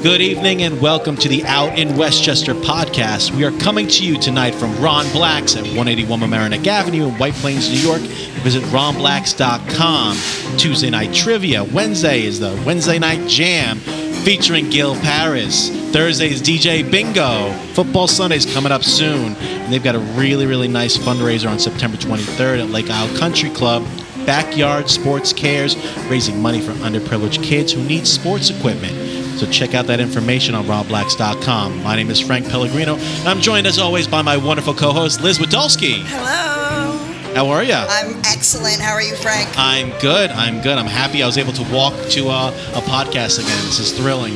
Good evening and welcome to the Out in Westchester podcast. We are coming to you tonight from Ron Black's at 181 Mamaroneck Avenue in White Plains, New York. Visit ronblacks.com. Tuesday night trivia. Wednesday is the Wednesday night jam featuring Gil Parris. Thursday is DJ Bingo. Football Sunday's coming up soon. And they've got a really, really nice fundraiser on September 23rd at Lake Isle Country Club. Backyard Sports Cares, raising money for underprivileged kids who need sports equipment. So check out that information on ronblacks.com. My name is Frank Pellegrino, and I'm joined as always by my wonderful co-host, Liz Wadolski. Hello. How are you? I'm excellent. How are you, Frank? I'm good. I'm happy I was able to walk to a podcast again. This is thrilling.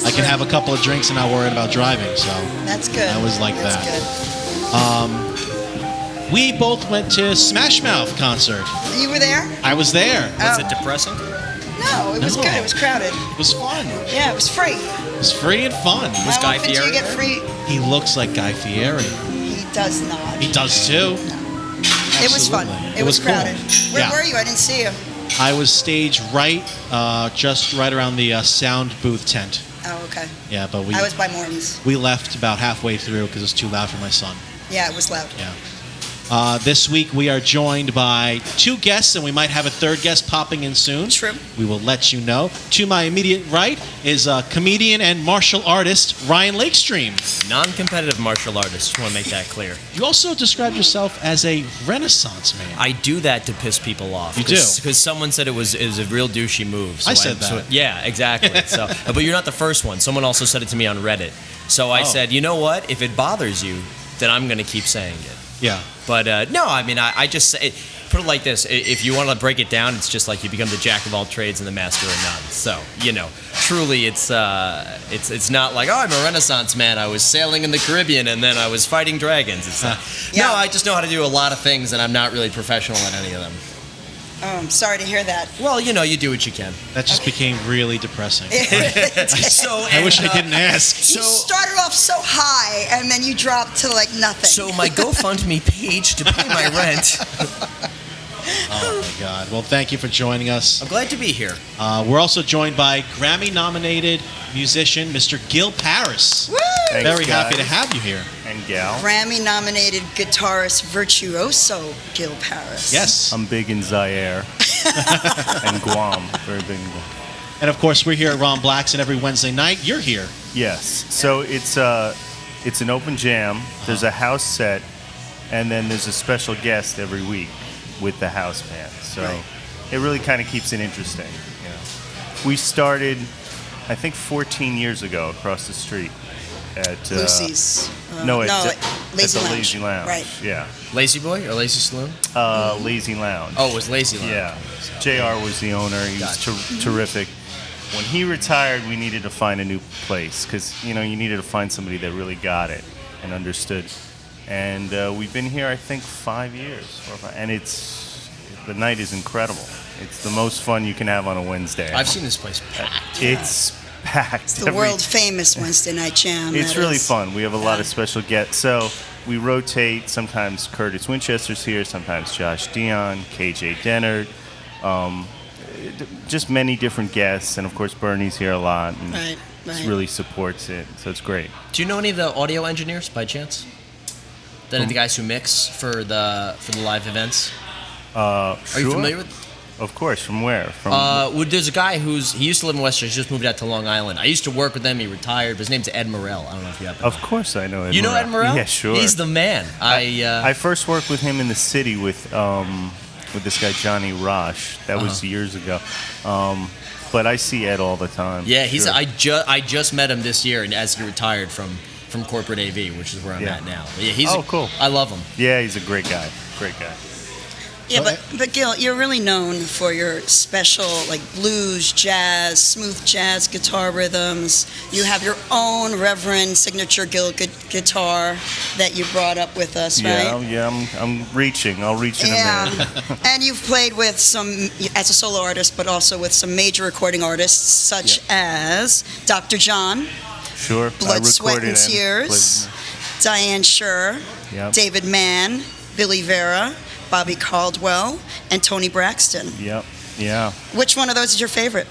I can have a couple of drinks and not worry about driving. So that's good. I was like that's that. Good. We both went to Smash Mouth concert. You were there? I was there. Was it depressing? No, it was good. It was crowded. It was fun. Yeah, it was free. It was free and fun. Was Guy How often do you get free? He looks like Guy Fieri. He does not. He does too. No. It was fun. It was crowded. Cool. Where were you? I didn't see you. I was staged right, just right around the sound booth tent. Oh, okay. Yeah, but I was by Morton's. We left about halfway through because it was too loud for my son. Yeah, it was loud. Yeah. This week we are joined by two guests, and we might have a third guest popping in soon. True. We will let you know. To my immediate right is comedian and martial artist Ryan Lakestream. Non-competitive martial artist. Just want to make that clear. You also described yourself as a Renaissance man. I do that to piss people off. You do? Because someone said it was a real douchey move. So I said that. So, yeah, exactly. So, but you're not the first one. Someone also said it to me on Reddit. So I said, you know what? If it bothers you, then I'm going to keep saying it. Yeah. But no, I mean, I just say, put it like this. If you want to break it down, it's just like you become the jack of all trades and the master of none. So, truly it's not like, oh, I'm a Renaissance man. I was sailing in the Caribbean and then I was fighting dragons. It's No, I just know how to do a lot of things and I'm not really professional at any of them. Oh, I'm sorry to hear that. Well, you do what you can. That just became really depressing. I wish I didn't ask. You started off so high, and then you dropped to like nothing. So my GoFundMe page to pay my rent. Oh, my God. Well, thank you for joining us. I'm glad to be here. We're also joined by Grammy-nominated musician, Mr. Gil Parris. Woo! Thanks, Very guys. happy to have you here. And gal. Grammy-nominated guitarist virtuoso Gil Parris. Yes. I'm big in Zaire and Guam. Very big in Guam. And, of course, we're here at Ron Black's, and every Wednesday night, you're here. Yes. So it's an open jam. There's a house set, and then there's a special guest every week with the house band. So It really kind of keeps it interesting. We started, I think, 14 years ago across the street at Lucy's. Lazy Lounge. Right. Yeah. Lazy Boy or Lazy Saloon? Lazy Lounge. Oh, it was Lazy Lounge. Yeah. JR was the owner. He was terrific. When he retired, we needed to find a new place because, you needed to find somebody that really got it and understood. And we've been here, I think, 5 years. And the night is incredible. It's the most fun you can have on a Wednesday. I've seen this place packed. It's packed. It's the world-famous Wednesday night jam. It's really fun. We have a lot of special guests. So we rotate. Sometimes Curtis Winchester's here, sometimes Josh Dion, KJ Dennard, just many different guests. And, of course, Bernie's here a lot. And Right. really supports it. So it's great. Do you know any of the audio engineers by chance? Any of the guys who mix for the live events? Are you familiar with? Of course. From where? There's a guy he used to live in Westchester. He's just moved out to Long Island. I used to work with him. He retired. But his name's Ed Morell. I don't know if you have. Of course, I know Ed. You know Ed Morell? Yeah, sure. He's the man. I first worked with him in the city with this guy Johnny Rosh. That was years ago. But I see Ed all the time. Yeah, sure. I just met him this year, and as he retired from corporate AV, which is where I'm at now. But yeah, cool. I love him. Yeah, he's a great guy. Great guy. Yeah, but Gil, you're really known for your special, like, blues, jazz, smooth jazz guitar rhythms. You have your own Reverend signature Gil guitar that you brought up with us, right? Yeah, I'm reaching. I'll reach in a minute. And you've played with as a solo artist, but also with some major recording artists, such as Dr. John, Sure. Blood, Sweat, and Tears, Diane Scher, David Mann, Billy Vera, Bobby Caldwell, and Tony Braxton. Yep. Yeah. Which one of those is your favorite?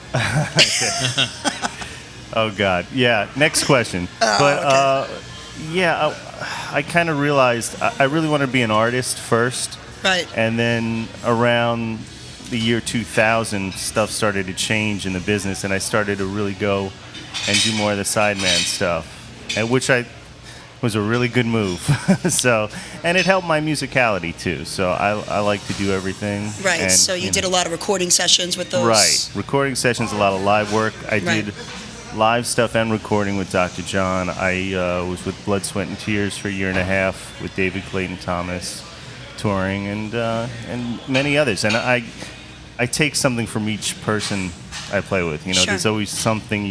Oh God, yeah. Next question. Yeah, I kind of realized I really want to be an artist first. Right. And then around the year 2000, stuff started to change in the business, and I started to really go and do more of the sideman stuff, and which was a really good move. So, and it helped my musicality too. So I like to do everything. Right. And, So you did a lot of recording sessions with those. Right. Recording sessions, a lot of live work. I did live stuff and recording with Dr. John. I was with Blood, Sweat, and Tears for a year and a half with David Clayton Thomas, touring, and many others. And I take something from each person I play with. You know, there's always something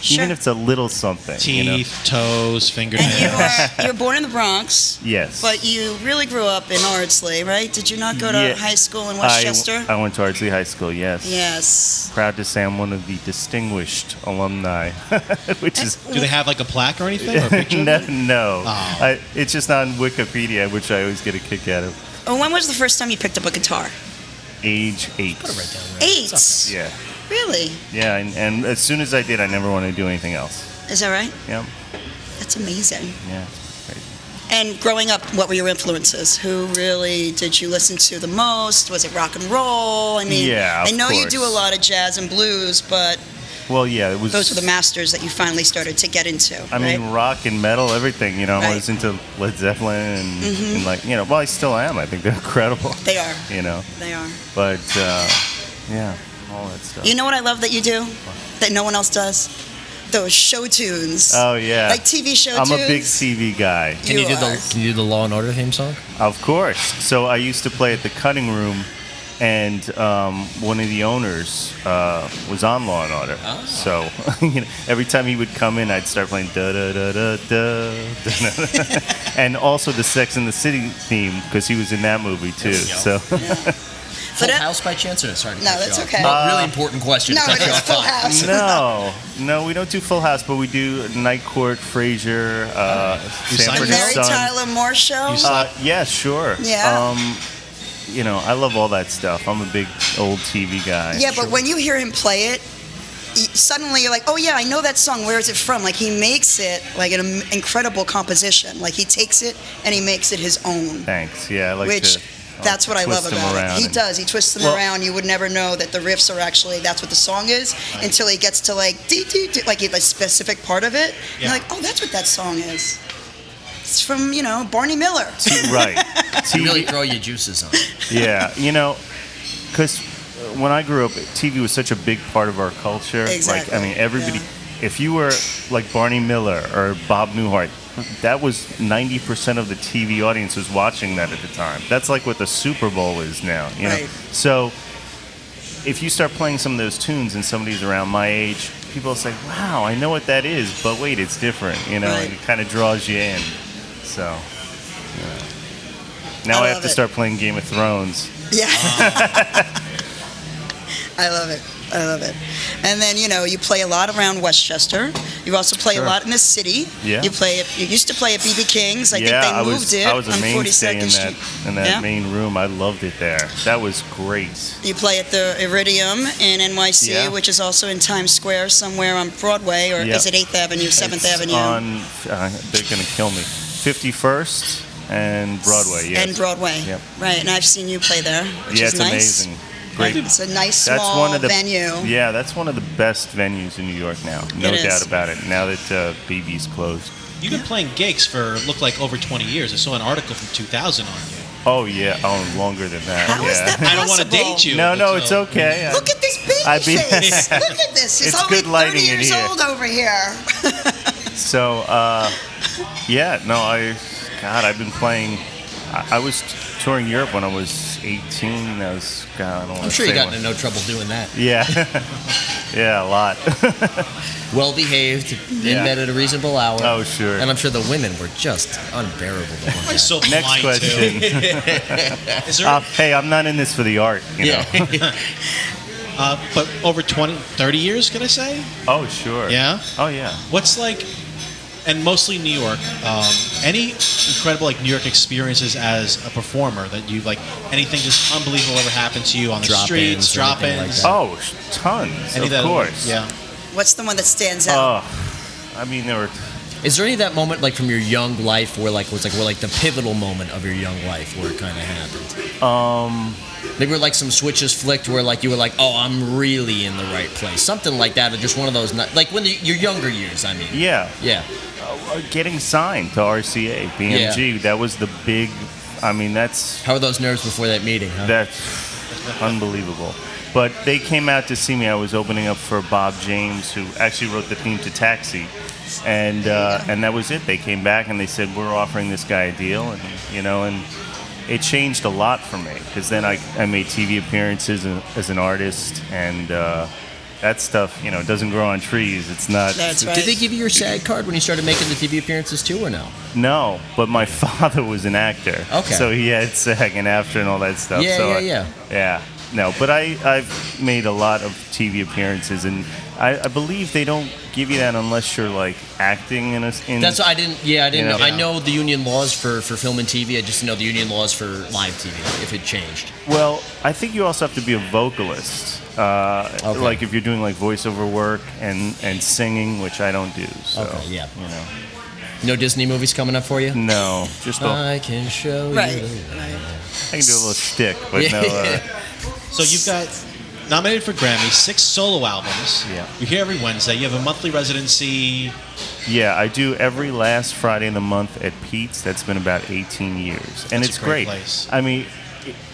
even if it's a little something. Teeth, toes, fingernails. And you were born in the Bronx. Yes. But you really grew up in Ardsley, right? Did you not go to high school in Westchester? I went to Ardsley High School, yes. Yes. Proud to say I'm one of the distinguished alumni, which is... Do they have like a plaque or anything? Or a picture of it? No. Oh. It's just on Wikipedia, which I always get a kick out of. Oh, when was the first time you picked up a guitar? Age 8. Put it right down there. 8? Yeah. Really? Yeah, and as soon as I did, I never wanted to do anything else. Is that right? Yeah. That's amazing. Yeah, it's crazy. And growing up, what were your influences? Who really did you listen to the most? Was it rock and roll? I mean, Yeah, of I know you course. do a lot of jazz and blues, but Well, yeah, it was... those were the masters that you finally started to get into, I mean, rock and metal, everything, you know. I Right. was into Led Zeppelin and like, you know, well, I still am. I think they're incredible. They are. You know, They are. but, yeah, all that stuff. You know what I love that you do? That no one else does? Those show tunes. Oh, yeah. Like TV show I'm tunes. a big TV guy. Can you do are. the Law and Order theme song? Of course. So I used to play at the cutting room, and one of the owners was on Law and Order. Oh. So you know, every time he would come in, I'd start playing da da da da da, da. And also the Sex and the City theme because he was in that movie too. There we go. So Full But House by chance? Or sorry to No, cut you that's off. okay. Really important question. No, to cut it you is off Full on. House. no, we don't do Full House, but we do Night Court, Frasier, You Sanford signed and Mary Son. Tyler Moore show. Yeah, sure. Yeah. You know, I love all that stuff. I'm a big old TV guy. Yeah, but when you hear him play it, suddenly you're like, oh yeah, I know that song. Where is it from? Like he makes it like an incredible composition. Like he takes it and he makes it his own. Thanks. Yeah, I like Which to. that's what I love twist them about it. around He and- does. He twists them around. You would never know that the riffs are actually that's what the song is until he gets to like like a specific part of it. Yeah. You're like, oh, that's what that song is. It's from Barney Miller. Right. You really throw your juices on it. Yeah, you know, because when I grew up, TV was such a big part of our culture. Exactly, Like, I mean, everybody. yeah. If you were like Barney Miller or Bob Newhart, that was 90% of the TV audience was watching that at the time. That's like what the Super Bowl is now. You know. Right. So if you start playing some of those tunes and somebody's around my age, people will say, "Wow, I know what that is," but wait, it's different. You know, Right. and it kind of draws you in. So. Now I have love to it. start playing Game of Thrones. Yeah. I love it. I love it. And then, you play a lot around Westchester. You also play Sure. a lot in the city. Yeah. You used to play at BB King's. I think Yeah, they moved it I was a on mainstay 42nd in Street. that Yeah. main room. I loved it there. That was great. You play at the Iridium in NYC, Yeah. which is also in Times Square somewhere on Broadway, or Yeah. is it 8th Avenue, 7th It's Avenue? on, they're going to kill me. 51st and Broadway, yes. And Broadway. Yep. Right, and I've seen you play there, which Yeah, is it's nice. amazing. Great. It's a nice That's small one of the venue. Yeah, that's one of the best venues in New York now. No It is. doubt about it. Now that BB's closed. You've been playing gigs for looked like over 20 years. I saw an article from 2000 on you. Oh yeah. Oh, longer than that. How yeah. is that I don't want to possible? date you. No, but, no, it's okay. Look at this baby I'd be- face. Look at this. He's It's only good lighting 30 in years here. old over here. So, yeah, no, I've been playing. I was touring Europe when I was 18. I don't want I'm sure you got into no trouble doing that. Yeah, yeah, a lot. Well behaved, in Yeah. bed at a reasonable hour. Oh, sure. And I'm sure the women were just unbearable to look I'm at. so Next polite, question. Too. Is there, Hey, I'm not in this for the art, you know. but over 20, 30 years, can I say? Oh, sure. Yeah? Oh, yeah. What's like, and mostly New York, any incredible New York experiences as a performer that you anything just unbelievable ever happened to you on the Drop-ins streets, or anything drop-ins? like that? Oh, tons, Any of that- course. Yeah. What's the one that stands out? I mean, there were. Is there any of that moment, like from your young life, where like the pivotal moment of your young life where it kind of happened? Maybe where like some switches flicked, where like you were like, oh, I'm really in the right place, something like that, or just one of those, like when your younger years. I mean. Yeah. Yeah. Getting signed to RCA, BMG, that was the big. I mean, that's. How were those nerves before that meeting? Huh? That's unbelievable. But they came out to see me. I was opening up for Bob James, who actually wrote the theme to Taxi, and that was it. They came back and they said, we're offering this guy a deal, and and it changed a lot for me, because then I made TV appearances as an artist, and that stuff, doesn't grow on trees. It's not. That's right. Did they give you your SAG card when you started making the TV appearances too, or no? No, but my father was an actor. Okay. So he had SAG and AFTRA and all that stuff. Yeah. No, but I've made a lot of TV appearances, and I believe they don't give you that unless you're like acting in. That's what I didn't. Yeah, I didn't know. Yeah. I know the union laws for film and TV. I just didn't know the union laws for live TV if it changed. Well, I think you also have to be a vocalist. Okay. Like if you're doing like voiceover work and singing, which I don't do. So, okay, yeah. No Disney movies coming up for you? No, just I can show you. Right. I can do a little stick, but Yeah. no. So you've got nominated for Grammy, 6 solo albums. Yeah. You're here every Wednesday. You have a monthly residency. Yeah, I do every last Friday in the month at Pete's. That's been about 18 years, and That's it's a great great. place. I mean,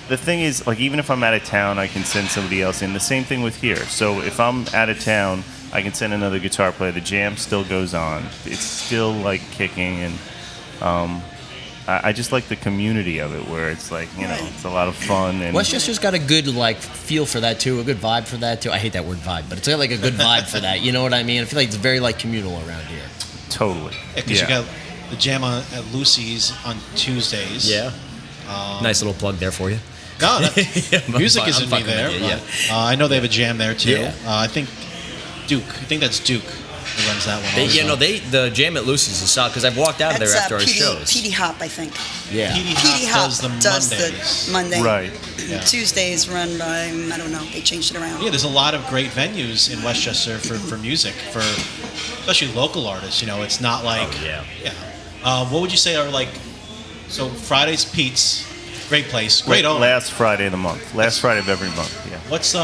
the thing is, like, even if I'm out of town, I can send somebody else in. The same thing with here. So if I'm out of town, I can send another guitar player. The jam still goes on. It's still like kicking, and I just like the community of it, where it's like, it's a lot of fun. And Westchester's got a good feel for that too, a good vibe for that too. I hate that word vibe, but it's got like a good vibe for that. You know what I mean? I feel like it's very communal around here. Totally. Because you got the jam at Lucy's on Tuesdays. Yeah. Nice little plug there for you. No, music I'm isn't me fucking there. with you, But, I know they have a jam there too. Yeah. I think that's Duke who runs that one. The jam at Lucy's is solid, because I've walked out of there after our shows. PD Hop, I think. Yeah. PD PD Hop Hop does the does Mondays. the Monday. Right. Yeah. Tuesdays run by, I don't know, they changed it around. Yeah, there's a lot of great venues in Westchester for music, for especially local artists. It's not like what would you say are so Friday's Pete's, great place, great owner. Last Friday of the month. Last Friday of every month. Yeah. What's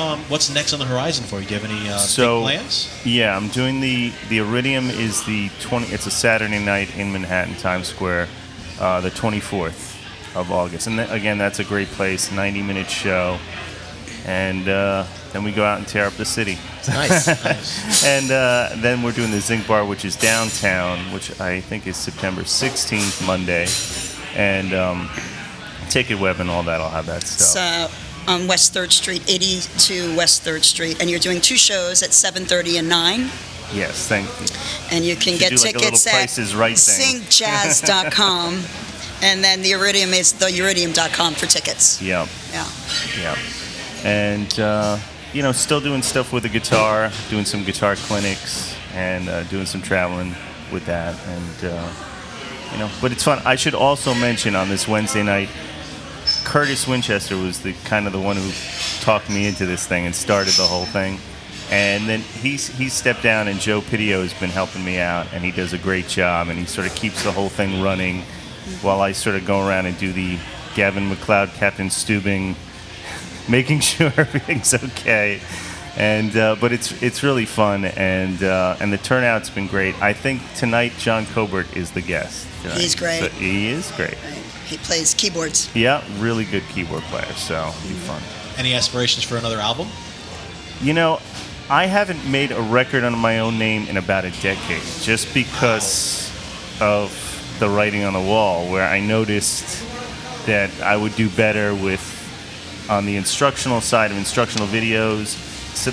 next on the horizon for you? Do you have any big plans? Yeah, I'm doing the Iridium is the 20. It's a Saturday night in Manhattan, Times Square, the 24th of August, and again, that's a great place. 90-minute show, and then we go out and tear up the city. Nice. And then we're doing the Zinc Bar, which is downtown, which I think is September 16th, Monday, and Ticket Web and all that. I'll have that stuff. It's on West 3rd Street, 82 West 3rd Street, and you're doing 2 shows at 7:30 and 9. Yes, thank you. And you can get do like a tickets little at Price is Right thing. syncjazz.com, and then the Iridium is theiridium.com for tickets. Yeah. Yeah. And still doing stuff with the guitar, doing some guitar clinics, and doing some traveling with that, and but it's fun. I should also mention on this Wednesday night, Curtis Winchester was the one who talked me into this thing and started the whole thing, and then he stepped down, and Joe Pidio has been helping me out, and he does a great job, and he sort of keeps the whole thing running while I sort of go around and do the Gavin McLeod, Captain Steubing, making sure everything's okay. And but it's really fun, and the turnout's been great. I think tonight John Cobert is the guest. Tonight. He's great. So he is great. He plays keyboards. Yeah, really good keyboard player. So it'll be fun. Any aspirations for another album? I haven't made a record under my own name in about a decade, just because of the writing on the wall, where I noticed that I would do better on the instructional side of instructional videos,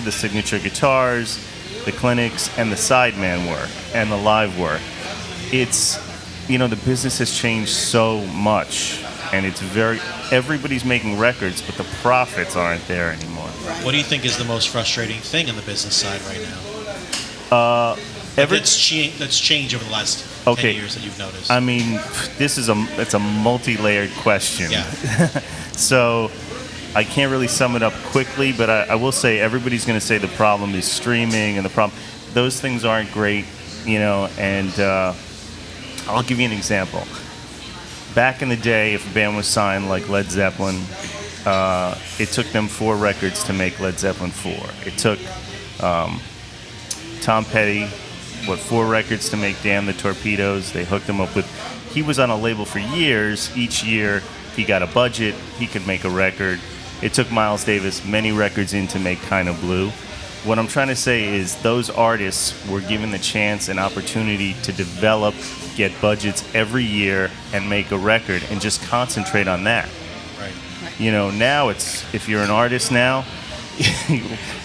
the signature guitars, the clinics, and the sideman work, and the live work. It's, the business has changed so much, and everybody's making records, but the profits aren't there anymore. What do you think is the most frustrating thing on the business side right now? That's changed over the last 10 years that you've noticed. I mean, it's a multi-layered question. Yeah. So I can't really sum it up quickly, but I will say everybody's going to say the problem is streaming, and the problem. those things aren't great, and I'll give you an example. Back in the day, if a band was signed like Led Zeppelin, it took them 4 records to make Led Zeppelin 4. It took Tom Petty, 4 records to make Damn the Torpedoes. They hooked him up with... He was on a label for years. Each year, he got a budget. He could make a record. It took Miles Davis many records in to make Kind of Blue. What I'm trying to say is those artists were given the chance and opportunity to develop, get budgets every year, and make a record, and just concentrate on that. Right. Now it's, if you're an artist now,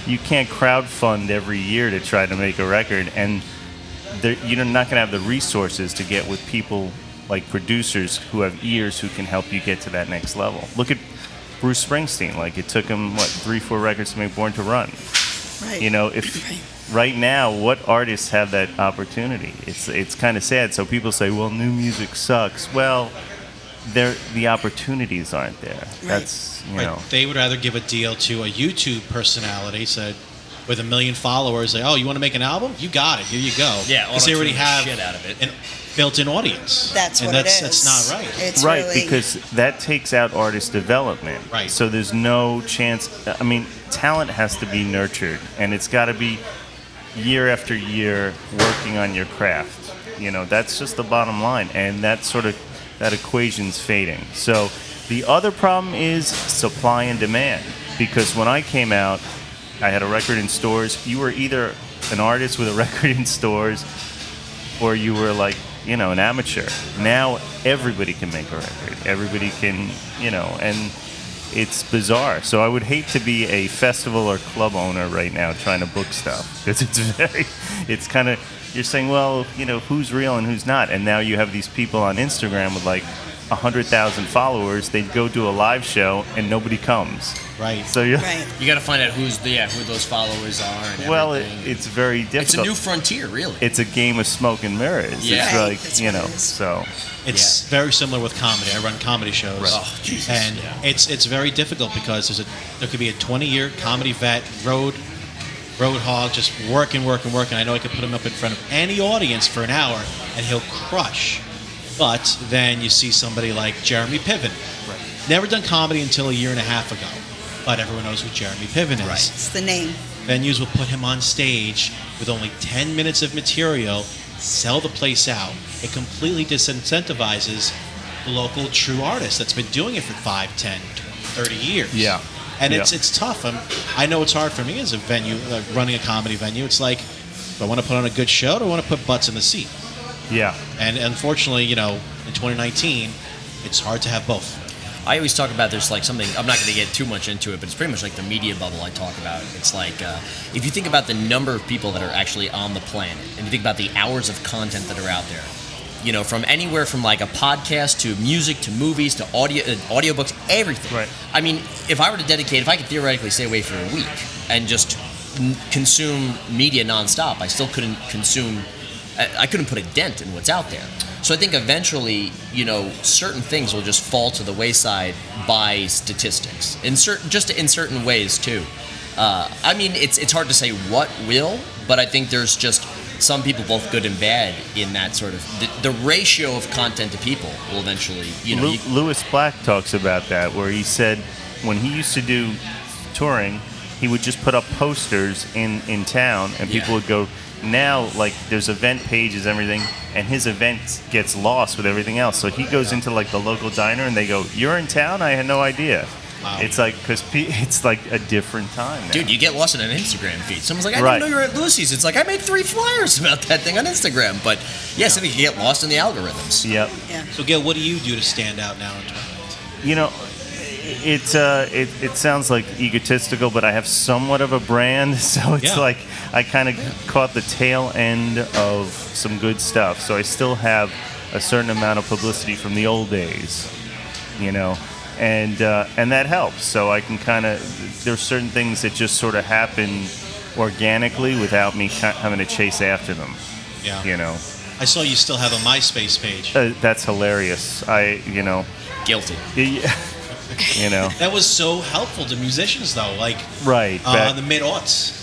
you can't crowdfund every year to try to make a record, and you're not going to have the resources to get with people like producers who have ears who can help you get to that next level. Look at Bruce Springsteen. Like, it took him 3-4 records to make Born to Run. Right. Right now, what artists have that opportunity? It's kind of sad. So people say, well, new music sucks. Well, the opportunities aren't there. Right. That's Right. They would rather give a deal to a YouTube personality, said, with 1 million followers, like, oh, you want to make an album? You got it. Here you go. Yeah, because they already have shit out of it. an built-in audience. That's what and it is. That's not right. It's right, really... because that takes out artist development. Right. So there's no chance. I mean, talent has to be nurtured, and it's got to be year after year working on your craft. That's just the bottom line, and that equation's fading. So the other problem is supply and demand, because when I came out, I had a record in stores. You were either an artist with a record in stores, or you were like, an amateur. Now everybody can make a record. Everybody can, and it's bizarre. So I would hate to be a festival or club owner right now trying to book stuff, because it's kind of, you're saying, well, who's real and who's not. And now you have these people on Instagram with like 100,000 followers. They go do a live show and nobody comes. Right. So you got to find out who those followers are. And well, everything. it's very difficult. It's a new frontier, really. It's a game of smoke and mirrors. Yeah. It's Right. like, That's what it is. so. It's very similar with comedy. I run comedy shows, Right. Oh, Jesus. and it's very difficult because there could be a 20-year comedy vet, road hog, just working. I know I could put him up in front of any audience for an hour, and he'll crush. But then you see somebody like Jeremy Piven. Right. Never done comedy until a year and a half ago, but everyone knows who Jeremy Piven is. Right. It's the name. Venues will put him on stage with only 10 minutes of material, sell the place out. It completely disincentivizes the local true artist that's been doing it for 5, 10, 20, 30 years. Yeah. And Yeah. it's tough. I know it's hard for me as a venue, running a comedy venue. It's like, do I want to put on a good show, or do I want to put butts in the seat? Yeah. And unfortunately, in 2019, it's hard to have both. I always talk about there's like something, I'm not going to get too much into it, but it's pretty much like the media bubble I talk about. It's like, if you think about the number of people that are actually on the planet, and you think about the hours of content that are out there, from anywhere from like a podcast to music to movies to audiobooks, everything. Right. I mean, if I could theoretically stay away for a week and just consume media nonstop, I still couldn't I couldn't put a dent in what's out there. So I think eventually, certain things will just fall to the wayside by statistics, in certain ways too. I mean, it's hard to say what will, but I think there's just some people, both good and bad, in that sort of the ratio of content to people will eventually, Lewis Black talks about that, where he said when he used to do touring, he would just put up posters in town, and people would go. Now, like, there's event pages, everything, and his event gets lost with everything else. So he goes into like the local diner, and they go, "You're in town? I had no idea." Wow. It's like, because it's like a different time now. Dude, you get lost in an Instagram feed. Someone's like, I didn't know you were at Lucy's. It's like, I made 3 flyers about that thing on Instagram. But yes, I think you get lost in the algorithms. Yep. Yeah. So, Gil, what do you do to stand out now in 2019? It sounds like egotistical, but I have somewhat of a brand, so it's like I kind of caught the tail end of some good stuff. So I still have a certain amount of publicity from the old days, and that helps. So I can there's certain things that just sort of happen organically without me having to chase after them. Yeah. I saw you still have a MySpace page. That's hilarious. Guilty. That was so helpful to musicians, though. Like, right. the mid-aughts.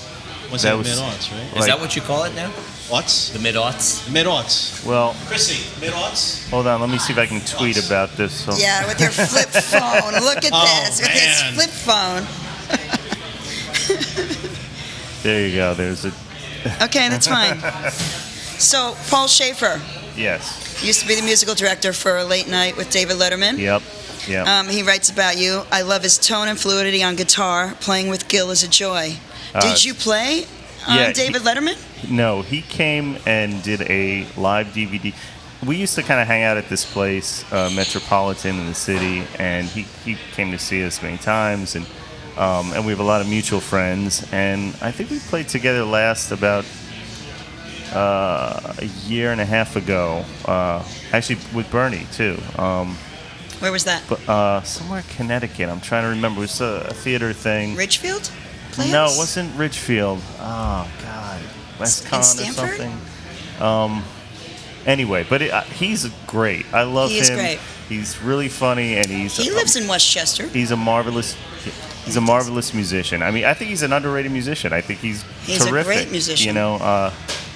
Was that that was mid-aughts, right? Is that what you call it now? Aughts? The mid-aughts? Mid-aughts. well, Chrissy, mid-aughts? hold on. Let me see if I can tweet about this. So. Yeah, with your flip phone. Look at this. With his man. flip phone. There you go. There's a. Okay, that's fine. So, Paul Shaffer Yes. used to be the musical director for Late Night with David Letterman. Yep. Yep. He writes about you. I love his tone and fluidity on guitar. Playing with Gil is a joy. Did you play on yeah, David Letterman? No, he came and did a live DVD. We used to kind of hang out at this place, Metropolitan in the city, and he came to see us many times, and we have a lot of mutual friends, and I think we played together last about a year and a half ago, actually with Bernie too. Where was that? But somewhere in Connecticut. I'm trying to remember. It was a theater thing. Ridgefield? Playhouse? No, it wasn't Ridgefield. Oh God, West Con or Stanford? something. Anyway, but he's great. I love him. He is great. He's really funny, and He lives in Westchester. He's a marvelous musician. I mean, I think he's an underrated musician. I think he's He's a terrific. great musician. You know,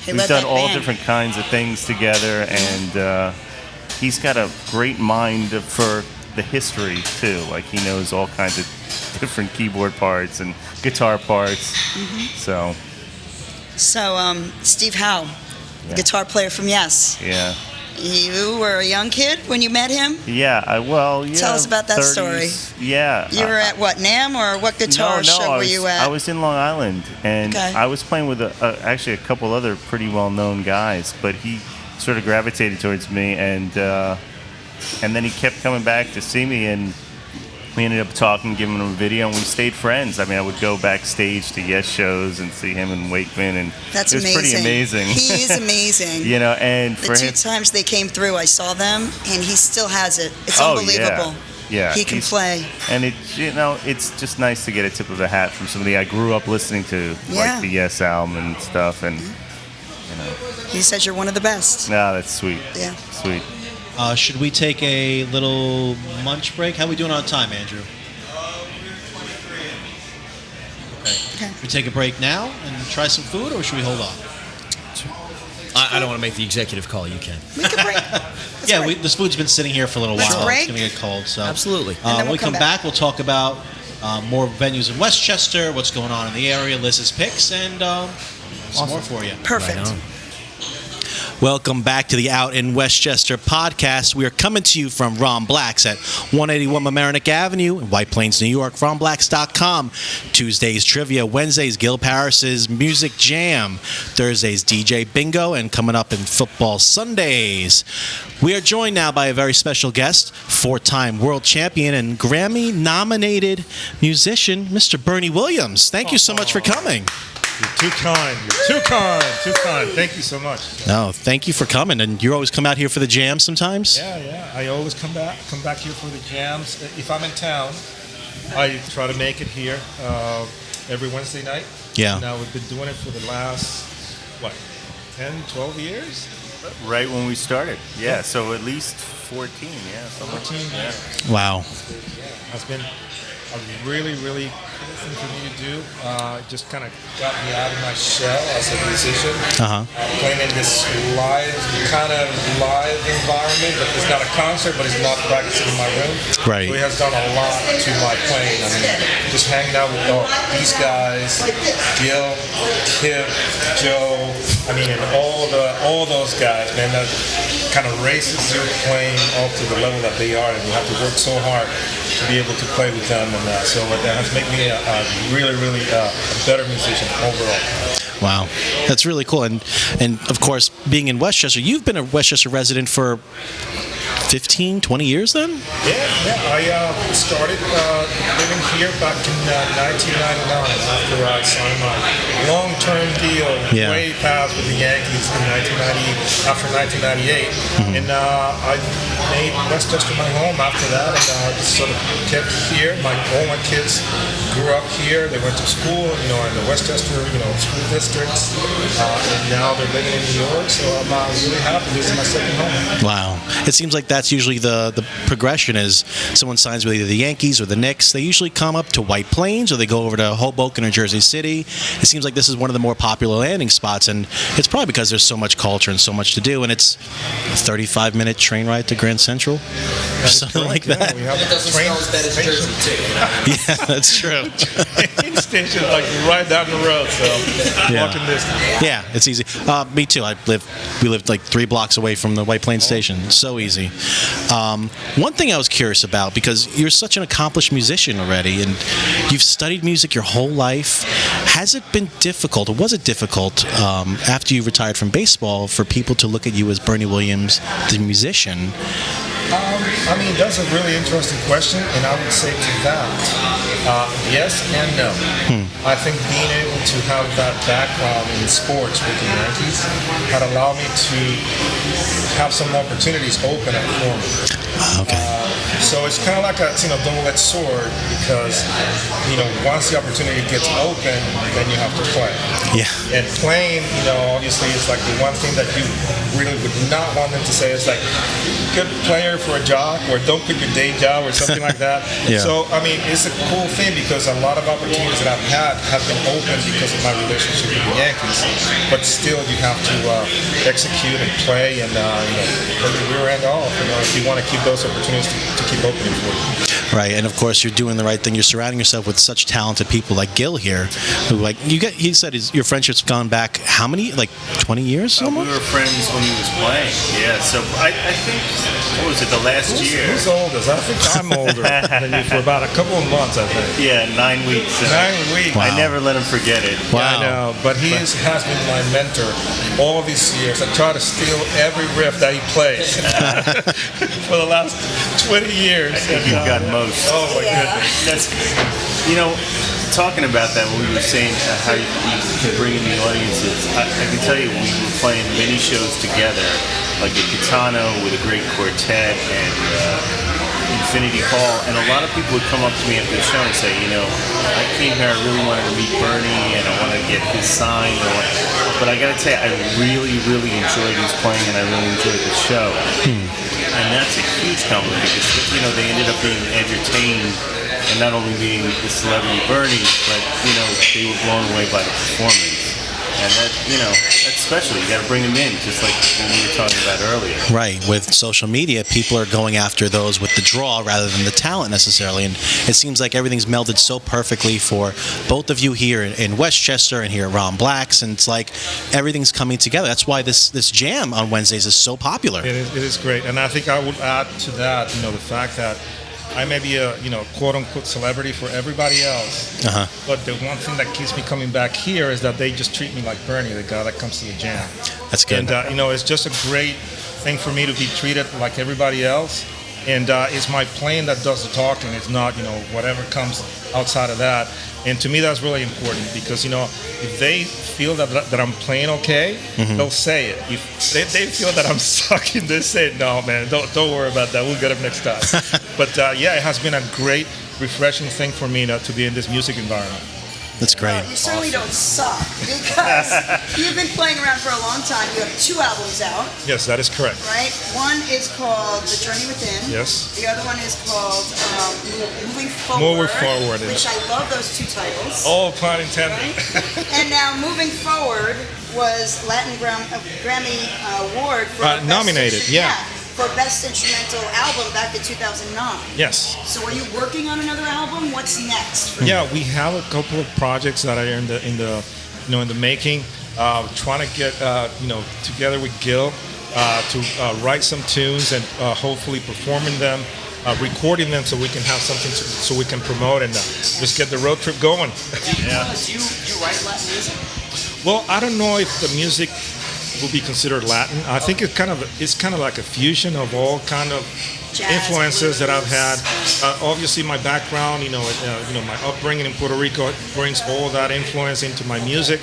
He we've led done that all band. different kinds of things together, and he's got a great mind for the history too. Like he knows all kinds of different keyboard parts and guitar parts. So Steve Howe, Yeah. guitar player from Yes. yeah. You were a young kid when you met him? Yeah, Tell us about that 30s. story. Yeah. You were at what, NAMM, or what guitar show were you at? I was in Long Island, and Okay. I was playing with actually a couple other pretty well-known guys, but he sort of gravitated towards me, and then he kept coming back to see me, and we ended up talking, giving him a video, and we stayed friends. I mean, I would go backstage to Yes shows and see him in Wakeman, and That's it was amazing. pretty amazing. He is amazing. You know, and The for two him, times they came through, I saw them, and he still has it. It's Oh, unbelievable. yeah. He can he's- play. And it's just nice to get a tip of the hat from somebody I grew up listening to, Yeah. like the Yes album and stuff, and He says you're one of the best. that's sweet. Yeah. Sweet. Should we take a little lunch break? How are we doing on time, Andrew? Okay. We take a break now and try some food, or should we hold on? I don't want to make the executive call. You can. We can break. Yeah, this food's been sitting here for a little Let's while. break. It's going to get cold. So Absolutely. And then when we'll we come come back, we'll talk about more venues in Westchester, what's going on in the area, Liz's picks, and some more for you. Perfect. Right on. Welcome back to the Out in Westchester podcast. We are coming to you from Ron Black's at 181 Mamaroneck Avenue in White Plains, New York. RonBlacks.com. Tuesdays trivia, Wednesdays Gil Parris's Music Jam, Thursdays DJ Bingo, and coming up in football Sundays. We are joined now by a very special guest, four-time world champion and Grammy-nominated musician, Mr. Bernie Williams. Thank you so much for coming. You're too kind. You're too kind. Too kind. Thank you so much. No, thank you for coming. And you always come out here for the jam sometimes? Yeah. I always come back here for the jams. If I'm in town, I try to make it here every Wednesday night. Yeah. Now we've been doing it for the last 10, 12 years. Right when we started. Yeah, so at least 14, yeah. 14 years. Wow. It's been a really, really cool thing for me to do. Just kind of got me out of my shell as a musician. Playing in this live environment, but it's not a concert, but it's not practicing in my room. Right. So it has done a lot to my playing. I mean, just hanging out with these guys, Gil, Kip, Joe, I mean, and all those guys, man, that kind of raises your playing up to the level that they are, and you have to work so hard to be able to play with them, and so that has made me a really, really a better musician overall. Wow, that's really cool. And of course, being in Westchester, you've been a Westchester resident for 15, 20 years then? Yeah. I started living here back in 1999 after I signed my long-term deal way past with the Yankees in 1998. And I made Westchester my home after that, and just sort of kept here. All my kids grew up here. They went to school, in the Westchester, school districts, and now they're living in New York. So I'm really happy. This is my second home. Wow. It seems like that's usually the progression is someone signs with either the Yankees or the Knicks. They usually come up to White Plains or they go over to Hoboken or Jersey City. It seems like this is one of the more popular landing spots, and it's probably because there's so much culture and so much to do, and it's a 35-minute train ride to Grand Central or something like that. We have It doesn't smell as bad as Jersey, too. You know? Yeah, that's true. train station like right down the road, so Yeah. walking distance. Yeah, it's easy. Me too. We lived like 3 blocks away from the White Plains station. So easy. One thing I was curious about, because you're such an accomplished musician already, and you've studied music your whole life. Has it been difficult, or was it difficult after you retired from baseball for people to look at you as Bernie Williams, the musician? I mean, that's a really interesting question, and I would say to that, yes and no. I think being able to have that background in sports with the Yankees had allowed me to have some opportunities open up for me. Okay. So it's kind of like a double-edged sword, because once the opportunity gets open, then you have to play. Yeah. And playing, obviously is like the one thing that you really would not want them to say is like, good player for a job, or don't quit your day job, or something like that. Yeah. So I mean, it's a cool thing, because a lot of opportunities that I've had have been open because of my relationship with the Yankees. But still, you have to execute and play, and put the rear end off. If you want to keep those opportunities to keep opening for you. Right, and of course you're doing the right thing. You're surrounding yourself with such talented people like Gil here, who he said your friendship's gone back how many, like 20 years? We were friends when he was playing. Yeah, so I think, what was it, the last year? Who's oldest? I think I'm older than you for about a couple of months, I think. Yeah, 9 weeks. 9 weeks. Wow. I never let him forget it. Wow. I know, but he has been my mentor all these years. I try to steal every riff that he plays for the last 20 years. I think you've got most. Oh my goodness. That's, talking about that, when we were saying how you can bring in the audiences, I can tell you we were playing many shows together, like at Gitano with a great quartet and Infinity Hall, and a lot of people would come up to me after the show and say, I came here, I really wanted to meet Bernie, and I want to get his sign, but I got to tell you, I really, really enjoyed his playing, and I really enjoyed the show. And that's a huge compliment, because they ended up being entertained, and not only being the celebrity Bernie, but they were blown away by the performance. And that's special. You got to bring them in, just like what we were talking about earlier. Right. With social media, people are going after those with the draw rather than the talent necessarily. And it seems like everything's melded so perfectly for both of you here in Westchester and here at Ron Black's, and it's like everything's coming together. That's why this jam on Wednesdays is so popular. It is great, and I think I would add to that, the fact that I may be a quote-unquote celebrity for everybody else, but the one thing that keeps me coming back here is that they just treat me like Bernie, the guy that comes to the jam. That's good. And it's just a great thing for me to be treated like everybody else. And it's my playing that does the talking. It's not whatever comes outside of that. And to me, that's really important, because if they feel that I'm playing okay, they'll say it. If they feel that I'm sucking, they say, no, man, don't worry about that. We'll get him next time. But yeah, it has been a great, refreshing thing for me to be in this music environment. That's great. You certainly don't suck, because you've been playing around for a long time. You have 2 albums out, Yes, that is correct. right? One is called The Journey Within. Yes. The other one is called Moving Forward. Moving Forward, Which yes. I love those 2 titles. Oh, pun intended. Right? And now Moving Forward was Latin Grammy Award for Best Nominated, yeah. for Best Instrumental Album back in 2009. Yes. So are you working on another album? What's next? Yeah, we have a couple of projects that are in the making. Trying to get together with Gil to write some tunes and hopefully performing them, recording them, so we can have something so we can promote and just get the road trip going. Yeah. Do you write Latin music? Well, I don't know if the music will be considered Latin. I think it's kind of like a fusion of all kind of Jazz, influences that I've blues. had. Obviously, my background, my upbringing in Puerto Rico brings all that influence into my music,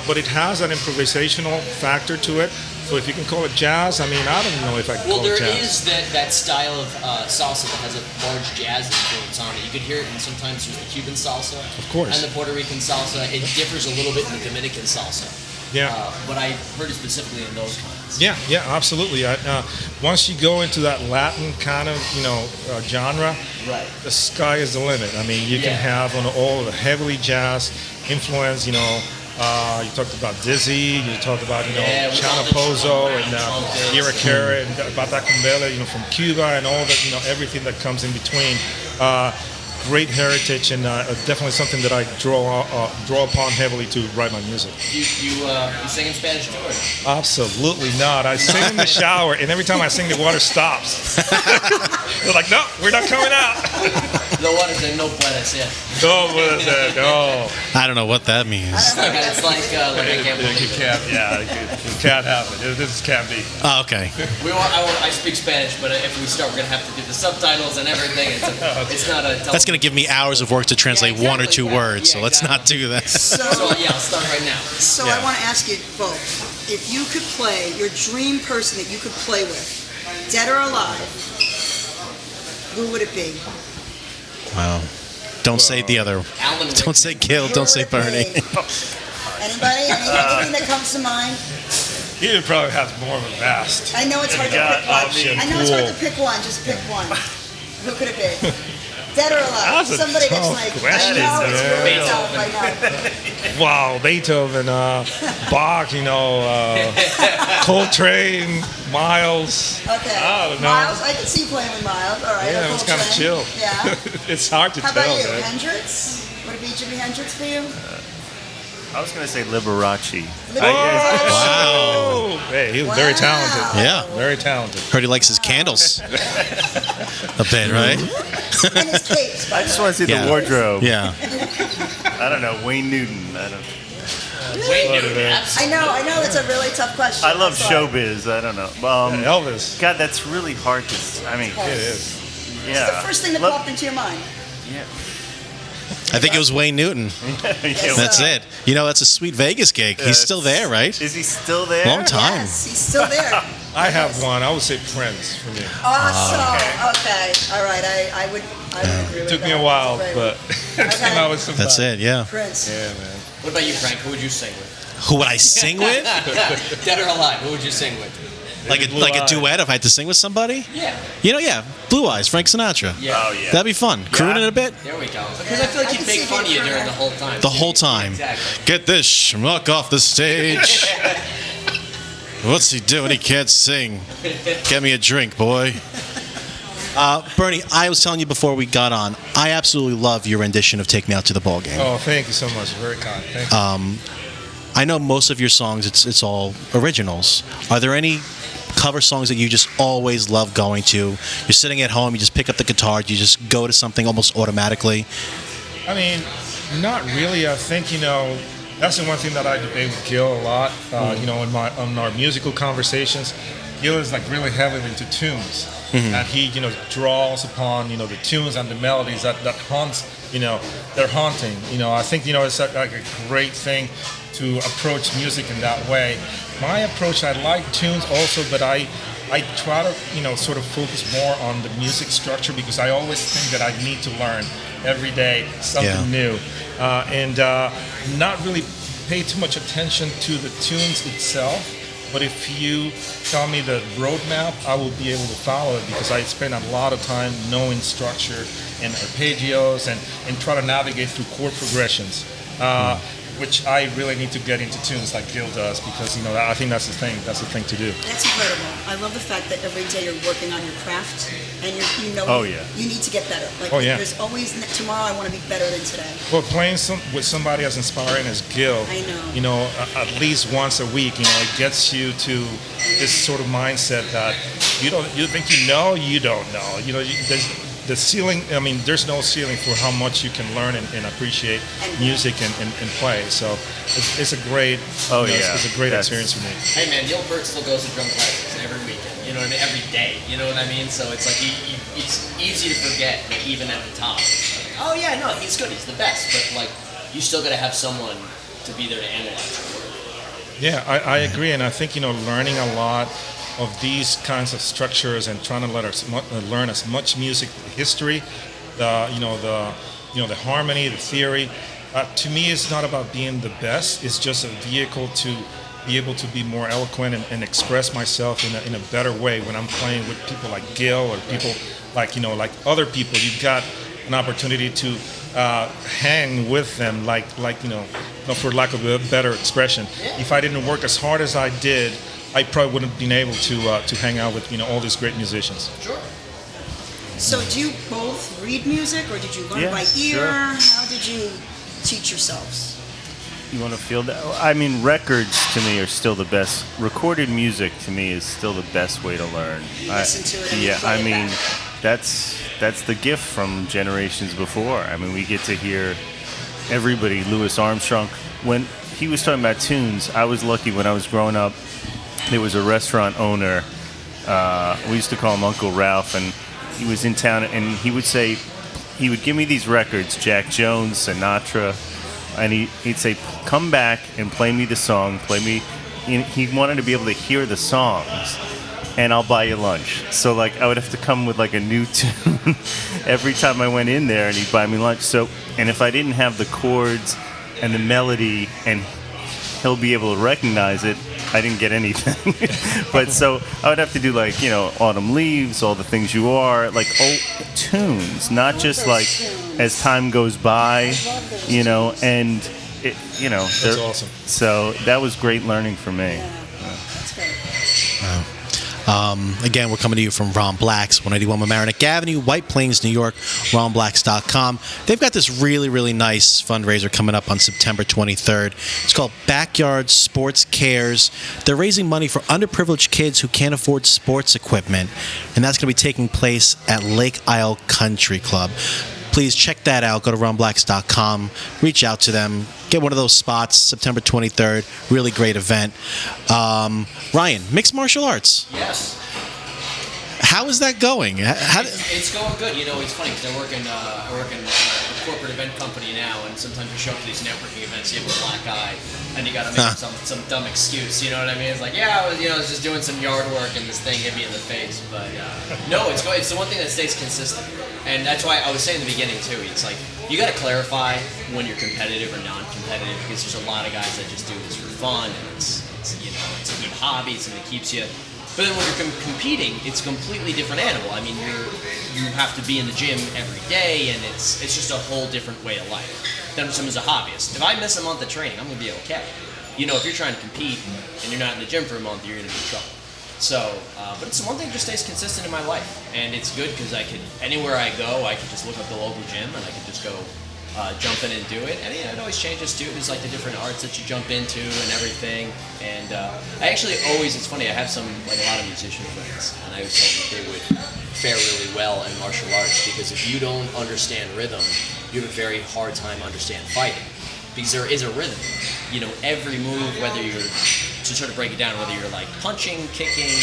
but it has an improvisational factor to it. So if you can call it jazz, I don't know if I can call it jazz. Well, there is that style of salsa that has a large jazz influence on it. You could hear it, and sometimes there's the Cuban salsa. Of course. And the Puerto Rican salsa. It differs a little bit in the Dominican salsa. Yeah. But I heard it specifically in those kinds. Yeah, absolutely. Once you go into that Latin kind of, genre, Right. the sky is the limit. I mean, you can have on all the heavily jazz influence, you talked about Dizzy, you talked about, Chana Pozo and Irakere and Bata Cumbele, from Cuba and all that, everything that comes in between. Great heritage and definitely something that I draw upon heavily to write my music. You sing in Spanish too? Or? Absolutely not. I sing in the shower, and every time I sing, the water stops. They're like, no, we're not coming out. No water, no puede ser. No puede ser, no. I don't know what that means. It's like I can't believe it. It can't happen. This can't be. Oh, okay. I speak Spanish, but if we start, we're gonna have to do the subtitles and everything. It's not a. That's going to give me hours of work to translate one or two words, so let's not do that. So I'll start right now. So I want to ask you both, if you could play your dream person that you could play with, dead or alive, who would it be? Wow. Don't say the other. Don't say Gil. Don't say Bernie. Anybody? Anything that comes to mind? He would probably have more of a vast. I know it's hard to pick one. It's hard to pick one. Just pick one. Who could it be? Dead or alive? That's a Somebody that's tough like, question. I know it's really tough. I know. Wow, Beethoven, Bach, Coltrane, Miles. Okay. I don't know. Miles, I can see you playing with Miles. All right. Yeah, it's kind of chill. Yeah. It's hard to How tell. about you? Man. Hendrix? Would it be Jimi Hendrix for you? I was going to say Liberace. Wow. Hey, he was very talented. Yeah. Very talented. Heard he likes his candles a bit, right? And his capes. I just want to see the wardrobe. Yeah. I don't know. Wayne Newton. I don't. I know. It's a really tough question. I love That's why. showbiz. I don't know. Elvis. God, that's really hard to. I mean, It is. It's the first thing that popped into your mind. Yeah. I think it was Wayne Newton. That's it. That's a sweet Vegas gig. He's still there, right? Is he still there? Long time. Yes, he's still there. I have one. I would say Prince for me. Awesome. Okay. All right. I would agree with that. Took me a while, That's but Okay. I was surprised. That's it, yeah. Prince. Yeah, man. What about you, Frank? Who would you sing with? Who would I sing with? Dead or alive? Who would you sing with? Like a duet if I had to sing with somebody? Yeah. Blue Eyes, Frank Sinatra. Yeah. Oh yeah. That'd be fun. Crooning it a bit. There we go. Because I feel like he'd make fun of you during the whole time. The whole time. Exactly. Get this schmuck off the stage. What's he doing? He can't sing. Get me a drink, boy. Bernie, I was telling you before we got on, I absolutely love your rendition of Take Me Out to the Ball Game. Oh, thank you so much. Very kind. Thank you. I know most of your songs, it's all originals. Are there any cover songs that you just always love going to? You're sitting at home, you just pick up the guitar, you just go to something almost automatically? I mean, not really. I think, that's the one thing that I debate with Gil a lot. In our musical conversations, Gil is like really heavily into tunes. And he, draws upon, the tunes and the melodies that haunts, they're haunting. I think, it's like a great thing to approach music in that way. My approach, I like tunes also, but I try to, sort of focus more on the music structure because I always think that I need to learn every day something new. And not really pay too much attention to the tunes itself. But if you tell me the roadmap, I will be able to follow it because I spend a lot of time knowing structure and arpeggios and try to navigate through chord progressions, which I really need to get into tunes like Gil does because, I think that's the thing. That's the thing to do. That's incredible. I love the fact that every day you're working on your craft and you need to get better. Like, there's always, tomorrow I want to be better than today. Well, playing with somebody as inspiring as Gil, I know. At least once a week, it gets you to this sort of mindset that you think you don't know. The ceiling, there's no ceiling for how much you can learn and appreciate music and play. So it's a great, it's a great experience for me. Hey man, Gil Bert still goes to drum classes every weekend. You know what I mean? Every day. You know what I mean? So it's like it's easy to forget that even at the top. It's like, oh yeah, no, he's good, he's the best. But like, you still got to have someone to be there to analyze your work. Yeah, I agree, and I think learning a lot of these kinds of structures and trying to learn as much music history, the harmony, the theory. To me, it's not about being the best. It's just a vehicle to be able to be more eloquent and express myself in a better way when I'm playing with people like Gil or people like other people. You've got an opportunity to hang with them, like for lack of a better expression. If I didn't work as hard as I did, I probably wouldn't have been able to hang out with all these great musicians. Sure. So do you both read music, or did you learn by ear? Sure. How did you teach yourselves? You want to feel that? I mean, records to me are still the best. Recorded music to me is still the best way to learn. You listen to it and you play it back. That's the gift from generations before. I mean, we get to hear everybody. Louis Armstrong, when he was talking about tunes, I was lucky when I was growing up. There was a restaurant owner. We used to call him Uncle Ralph, and he was in town, and he would give me these records, Jack Jones, Sinatra, and he'd say, come back and play me the song, he wanted to be able to hear the songs, and I'll buy you lunch. So like I would have to come with like a new tune every time I went in there, and he'd buy me lunch. So, and if I didn't have the chords and the melody, and he'll be able to recognize it, I didn't get anything. But so I would have to do like, Autumn Leaves, All the Things You Are, like old tunes, not just like tunes. As time goes by, and it, That's awesome. So that was great learning for me. That's great. Again, we're coming to you from Ron Black's, 181 Mamaroneck Avenue, White Plains, New York, ronblacks.com. They've got this really, really nice fundraiser coming up on September 23rd. It's called Backyard Sports Cares. They're raising money for underprivileged kids who can't afford sports equipment, and that's going to be taking place at Lake Isle Country Club. Please check that out. Go to ronblacks.com. Reach out to them. Get one of those spots, September 23rd. Really great event. Ryan, mixed martial arts. Yes. How is that going? It's going good. It's funny because I work in a corporate event company now, and sometimes we show up to these networking events, you have a black eye, and you got to make up some dumb excuse. You know what I mean? It's like, I was just doing some yard work, and this thing hit me in the face. But no, it's going. It's the one thing that stays consistent, and that's why I was saying in the beginning too. It's like you got to clarify when you're competitive or non-competitive, because there's a lot of guys that just do this for fun, and it's a good hobby. It's something that keeps you. But then when you're competing, it's a completely different animal. I mean, you have to be in the gym every day, and it's just a whole different way of life than someone's a hobbyist. If I miss a month of training, I'm going to be okay. If you're trying to compete and you're not in the gym for a month, you're going to be in trouble. So, but it's the one thing that just stays consistent in my life, and it's good because anywhere I go, I can just look up the local gym, and I can just go jump in and do it. And it always changes too. There's like the different arts that you jump into and everything. And I actually it's funny, I have a lot of musician friends, and I always tell them that they would fare really well in martial arts, because if you don't understand rhythm, you have a very hard time understanding fighting, because there is a rhythm. Every move, whether you're, to sort of break it down, whether you're like punching, kicking,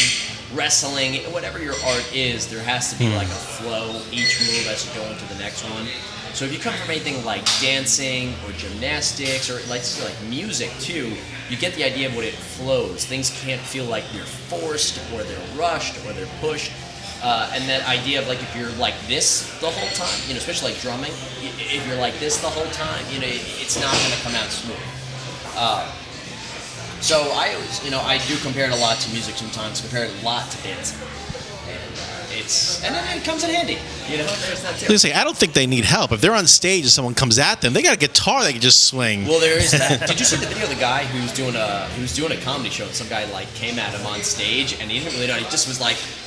wrestling, whatever your art is, there has to be like a flow each move as you go into the next one. So if you come from anything like dancing or gymnastics or like music too, you get the idea of what it flows. Things can't feel like they're forced or they're rushed or they're pushed. And that idea of like if you're like this the whole time, especially like drumming, if you're like this the whole time, it's not going to come out smooth. So I always, I do compare it a lot to music sometimes, compare it a lot to dancing. And then it comes in handy, there's that too. I don't think they need help. If they're on stage and someone comes at them, they got a guitar they can just swing. Well, there is that. Did you see the video of the guy who's doing a comedy show, and some guy came at him on stage, and he didn't really know. He just was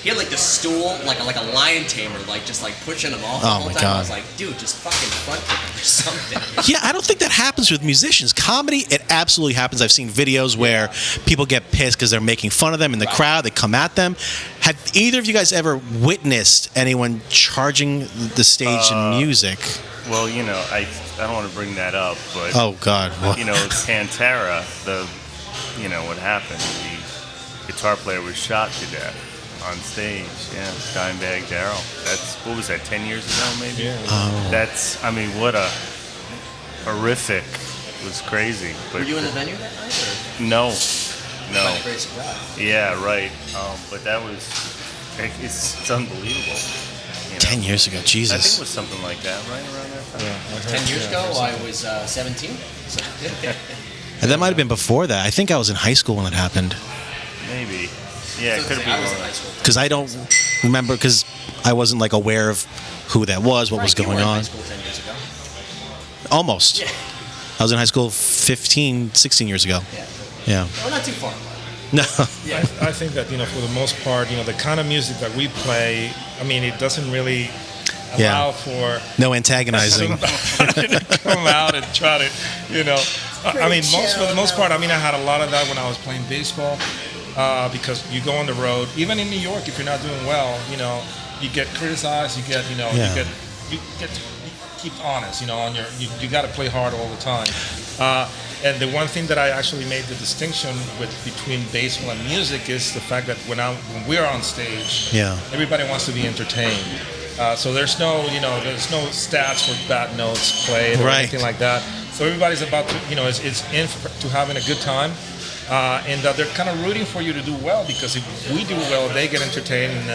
he had the stool like a lion tamer, just pushing him off the whole time. God. I was like, dude, just fucking front kick him or something. Yeah, I don't think that happens with musicians. Comedy, it absolutely happens. I've seen videos where people get pissed because they're making fun of them in the crowd. They come at them. Have either of you guys ever witnessed anyone charging the stage in music? Well, I don't want to bring that up, but oh God, Pantera, what happened? The guitar player was shot to death on stage. Yeah, Dimebag Darrell. What was that? 10 years ago, maybe. Yeah. Oh. What a horrific. It was crazy. But were you in the venue that night? Or? No. Quite a great surprise. Yeah, right. But that was, it's unbelievable. 10 years ago, Jesus. I think it was something like that, right around that time. Yeah, 10 years ago, I was 17. So. And that might have been before that. I think I was in high school when it happened. Maybe. Yeah, it could have I was in been. high school. Because I don't remember, because I wasn't like aware of who that was, what was Frank, you going were in high on. school 10 years ago. Almost. Yeah. I was in high school 15, 16 years ago. Yeah. Yeah. We're not too far. No. Yeah. I think that, for the most part, the kind of music that we play, I mean, it doesn't really allow for No antagonizing. somebody to come out and try to, I mean, for the most part, I mean, I had a lot of that when I was playing baseball, because you go on the road, even in New York, if you're not doing well, you get criticized, you get to keep honest, you got to play hard all the time. And the one thing that I actually made the distinction between baseball and music is the fact that when we're on stage, everybody wants to be entertained. So there's no stats for bad notes played or anything like that. So everybody's about to, is in to having a good time. And they're kind of rooting for you to do well, because if we do well, they get entertained, and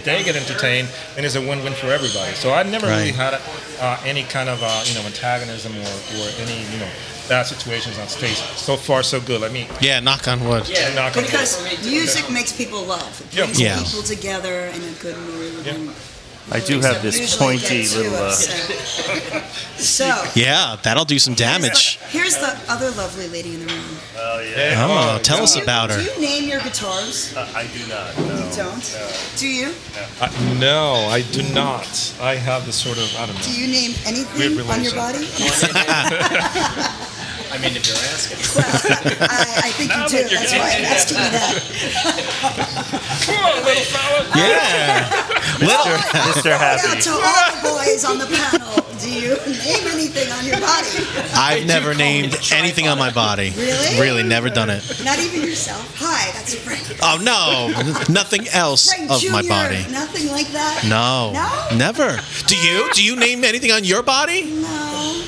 they get entertained, and it's a win-win for everybody. So I never really had any kind of antagonism or any bad situations on stage. So far, so good. I mean, knock on wood. Yeah, knock on wood. Because music makes people laugh. It brings Yeah. people together in a good mood. Yeah. And I do have this usually pointy get to little. us. So Yeah, that'll do some damage. here's the other lovely lady in the room. Oh yeah. Oh, tell us about Do her. you name your guitars? I do not. No. You don't? Do you? No, I do not. I have this sort of, I don't Do know. you name anything Weird on your relation. body? I mean, if you're asking. Well, I think you do. That's why I'm asking you that. Come on, little fella. Yeah. Little. Mr. Out Happy. to all the boys on the panel, do you name anything on your body? I've never named anything on my body. Really? Really, never done it. Not even yourself. Hi, that's Frank. Oh, no. Nothing else Frank of Jr., my body. Nothing like that? No. No? Never. Do you? Do you name anything on your body? No.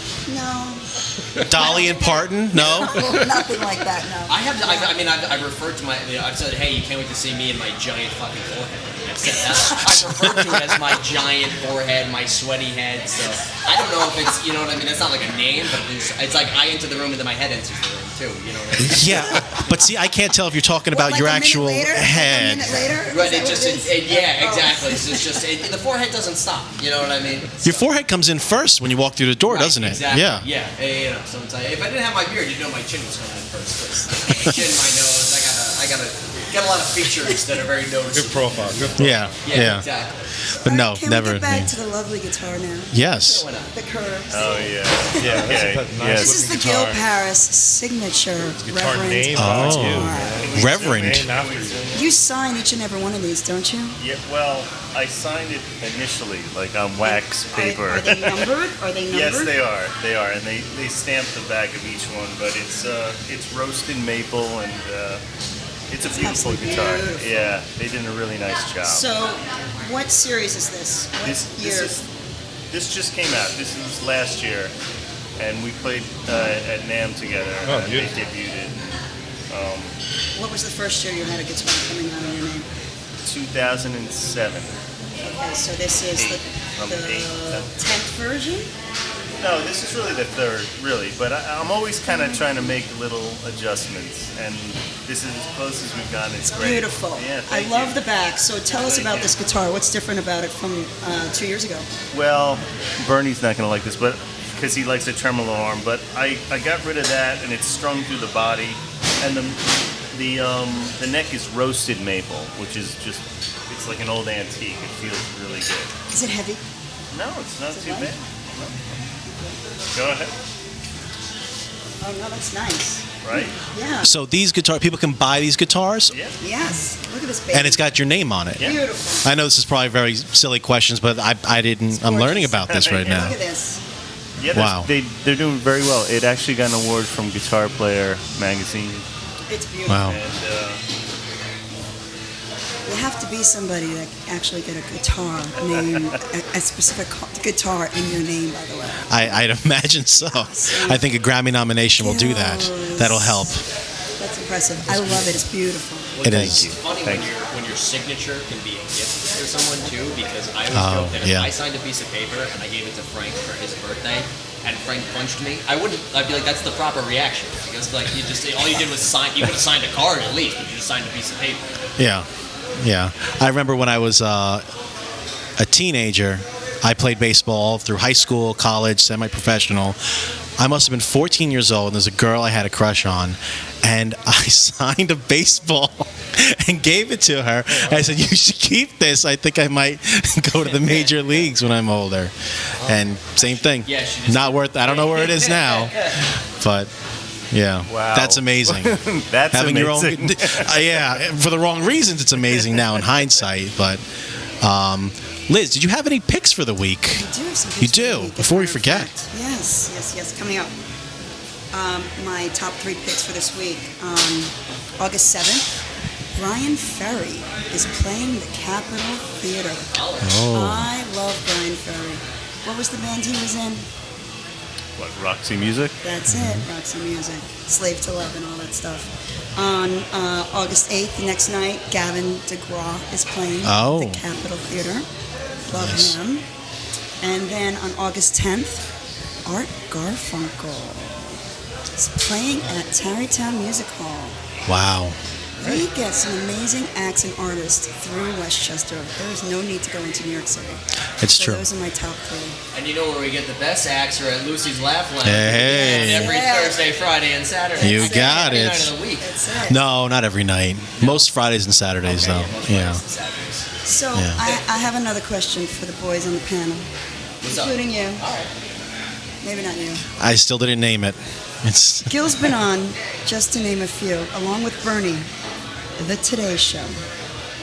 Dolly and Parton? No? Nothing like that, no. I've referred to I've said, hey, you can't wait to see me and my giant fucking forehead. I've said that. I've referred to it as my giant forehead, my sweaty head. So I don't know if it's, you know what I mean? It's not like a name, but it's like I enter the room and then my head enters the room too. You know what I mean? Yeah. But see, I can't tell if you're talking about Like your a minute actual later? head. Like a minute later? Right. Is that what it is? Yeah, Oh. exactly. So it's just the forehead doesn't stop. You know what I mean? Your forehead comes in first when you walk through the door, Right, doesn't it? Exactly. Yeah. Yeah. So it's like, if I didn't have my beard, you'd know my chin was coming in first. But my chin, my nose, I got a lot of features that are very noticeable. Good profile. Good profile. Yeah. Exactly. But no, Can never. we get back to the lovely guitar now? Yes. Why not? The curves. Oh yeah. Yeah, Okay. that's a nice Yes. This is the looking Gil guitar. Parris signature Guitar Reverend name Oh. after you. Reverend. Name after you. You sign each and every one of these, don't you? Yeah. Well, I signed it initially, like on wax paper. Are they numbered? Are they numbered? Yes, they are. They are, and they stamp the back of each one. But it's roasted maple, and it's a beautiful absolutely guitar. beautiful. Yeah, they did a really nice job. So, what series is this? What year? This just came out. This was last year, and we played at NAMM together. Oh, and they beautiful. debuted it. What was the first year you had a guitar coming out on your name? 2007. Okay, so this is From the eight. 10th version? No, this is really the third, really. But I'm always kind of trying to make little adjustments, and this is as close as we've gotten. It's great. Beautiful. Yeah, I thank love you. the back. So tell us Thank about you. this guitar. What's different about it from 2 years ago? Well, Bernie's not going to like this, but because he likes a tremolo arm. But I got rid of that, and it's strung through the body, and the neck is roasted maple, which is just it's like an old antique. It feels really good. Is it heavy? No, it's not Is it too light? bad. Go ahead. Oh, no, that's nice. Right? Yeah. So these guitar people can buy these guitars, Yeah. Yes. Look at this baby. and it's got your name on it. Yeah. Beautiful. I know this is probably very silly questions, but I didn't. I'm learning about this right now. Look at this. Yeah, Wow. they're doing very well. It actually got an award from Guitar Player magazine, It's beautiful. Wow. and You have to be somebody that actually get a guitar name, a specific guitar in your name, by the way. I'd imagine so. I think a Grammy nomination will do that. Yes. That'll help. That's impressive. I love it. It's beautiful. It thank is. you. Funny Thank when you. you're your signature can be a gift for someone too, because I always joke that if I signed a piece of paper and I gave it to Frank for his birthday, and Frank punched me, I'd be like, that's the proper reaction, because like all you did was sign. You could have signed a card at least, but you just signed a piece of paper. Yeah. I remember when I was a teenager, I played baseball through high school, college, semi-professional. I must have been 14 years old, and there's a girl I had a crush on, and I signed a baseball and gave it to her. I said, you should keep this. I think I might go to the major leagues when I'm older. And same thing. Yeah, not worth. I don't know where it is now, but yeah, wow. That's amazing. That's having amazing. your own. Yeah, for the wrong reasons, it's amazing now in hindsight. But Liz, did you have any picks for the week? I do have some picks. You for the do. week, Before we as a matter of forget. fact. Yes. Coming up. My top 3 picks for this week. August 7th, Brian Ferry is playing the Capitol Theater. Oh. I love Brian Ferry. What was the band he was in? What, Roxy Music? That's it, Roxy Music. Slave to Love and all that stuff. On August 8th, the next night, Gavin DeGraw is playing the Capitol Theater. Love him. And then on August 10th, Art Garfunkel is playing at Tarrytown Music Hall. Wow. We get some amazing acts and artists through Westchester. There's no need to go into New York City. It's So true. those are my top 3. And you know where we get the best acts are at Lucy's Laugh Lounge. Hey. Every Thursday, Friday, and Saturday. You got every it. night of the week. That's it. No, not every night. Most Fridays and Saturdays, though. Most Yeah. Fridays and Saturdays. So Yeah. I have another question for the boys on the panel, What's up? including you. All right. Maybe not you. I still didn't name it. It's Gil's been on, just to name a few, along with Bernie, The Today Show,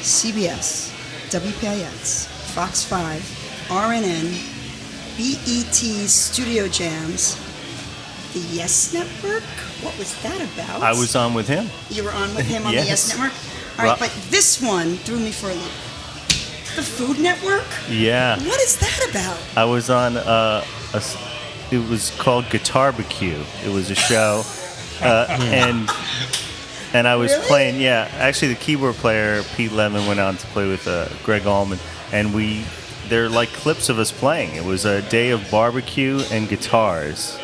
CBS, WPIX, Fox 5, RNN, BET Studio Jams, the Yes Network. What was that about? I was on with him. You were on with him on the Yes Network? All right, but this one threw me for a loop. The Food Network? Yeah. What is that about? I was on it was called Guitarbecue. It was a show, and I was playing. Yeah, actually, the keyboard player Pete Levin went on to play with Greg Allman, and they're like clips of us playing. It was a day of barbecue and guitars,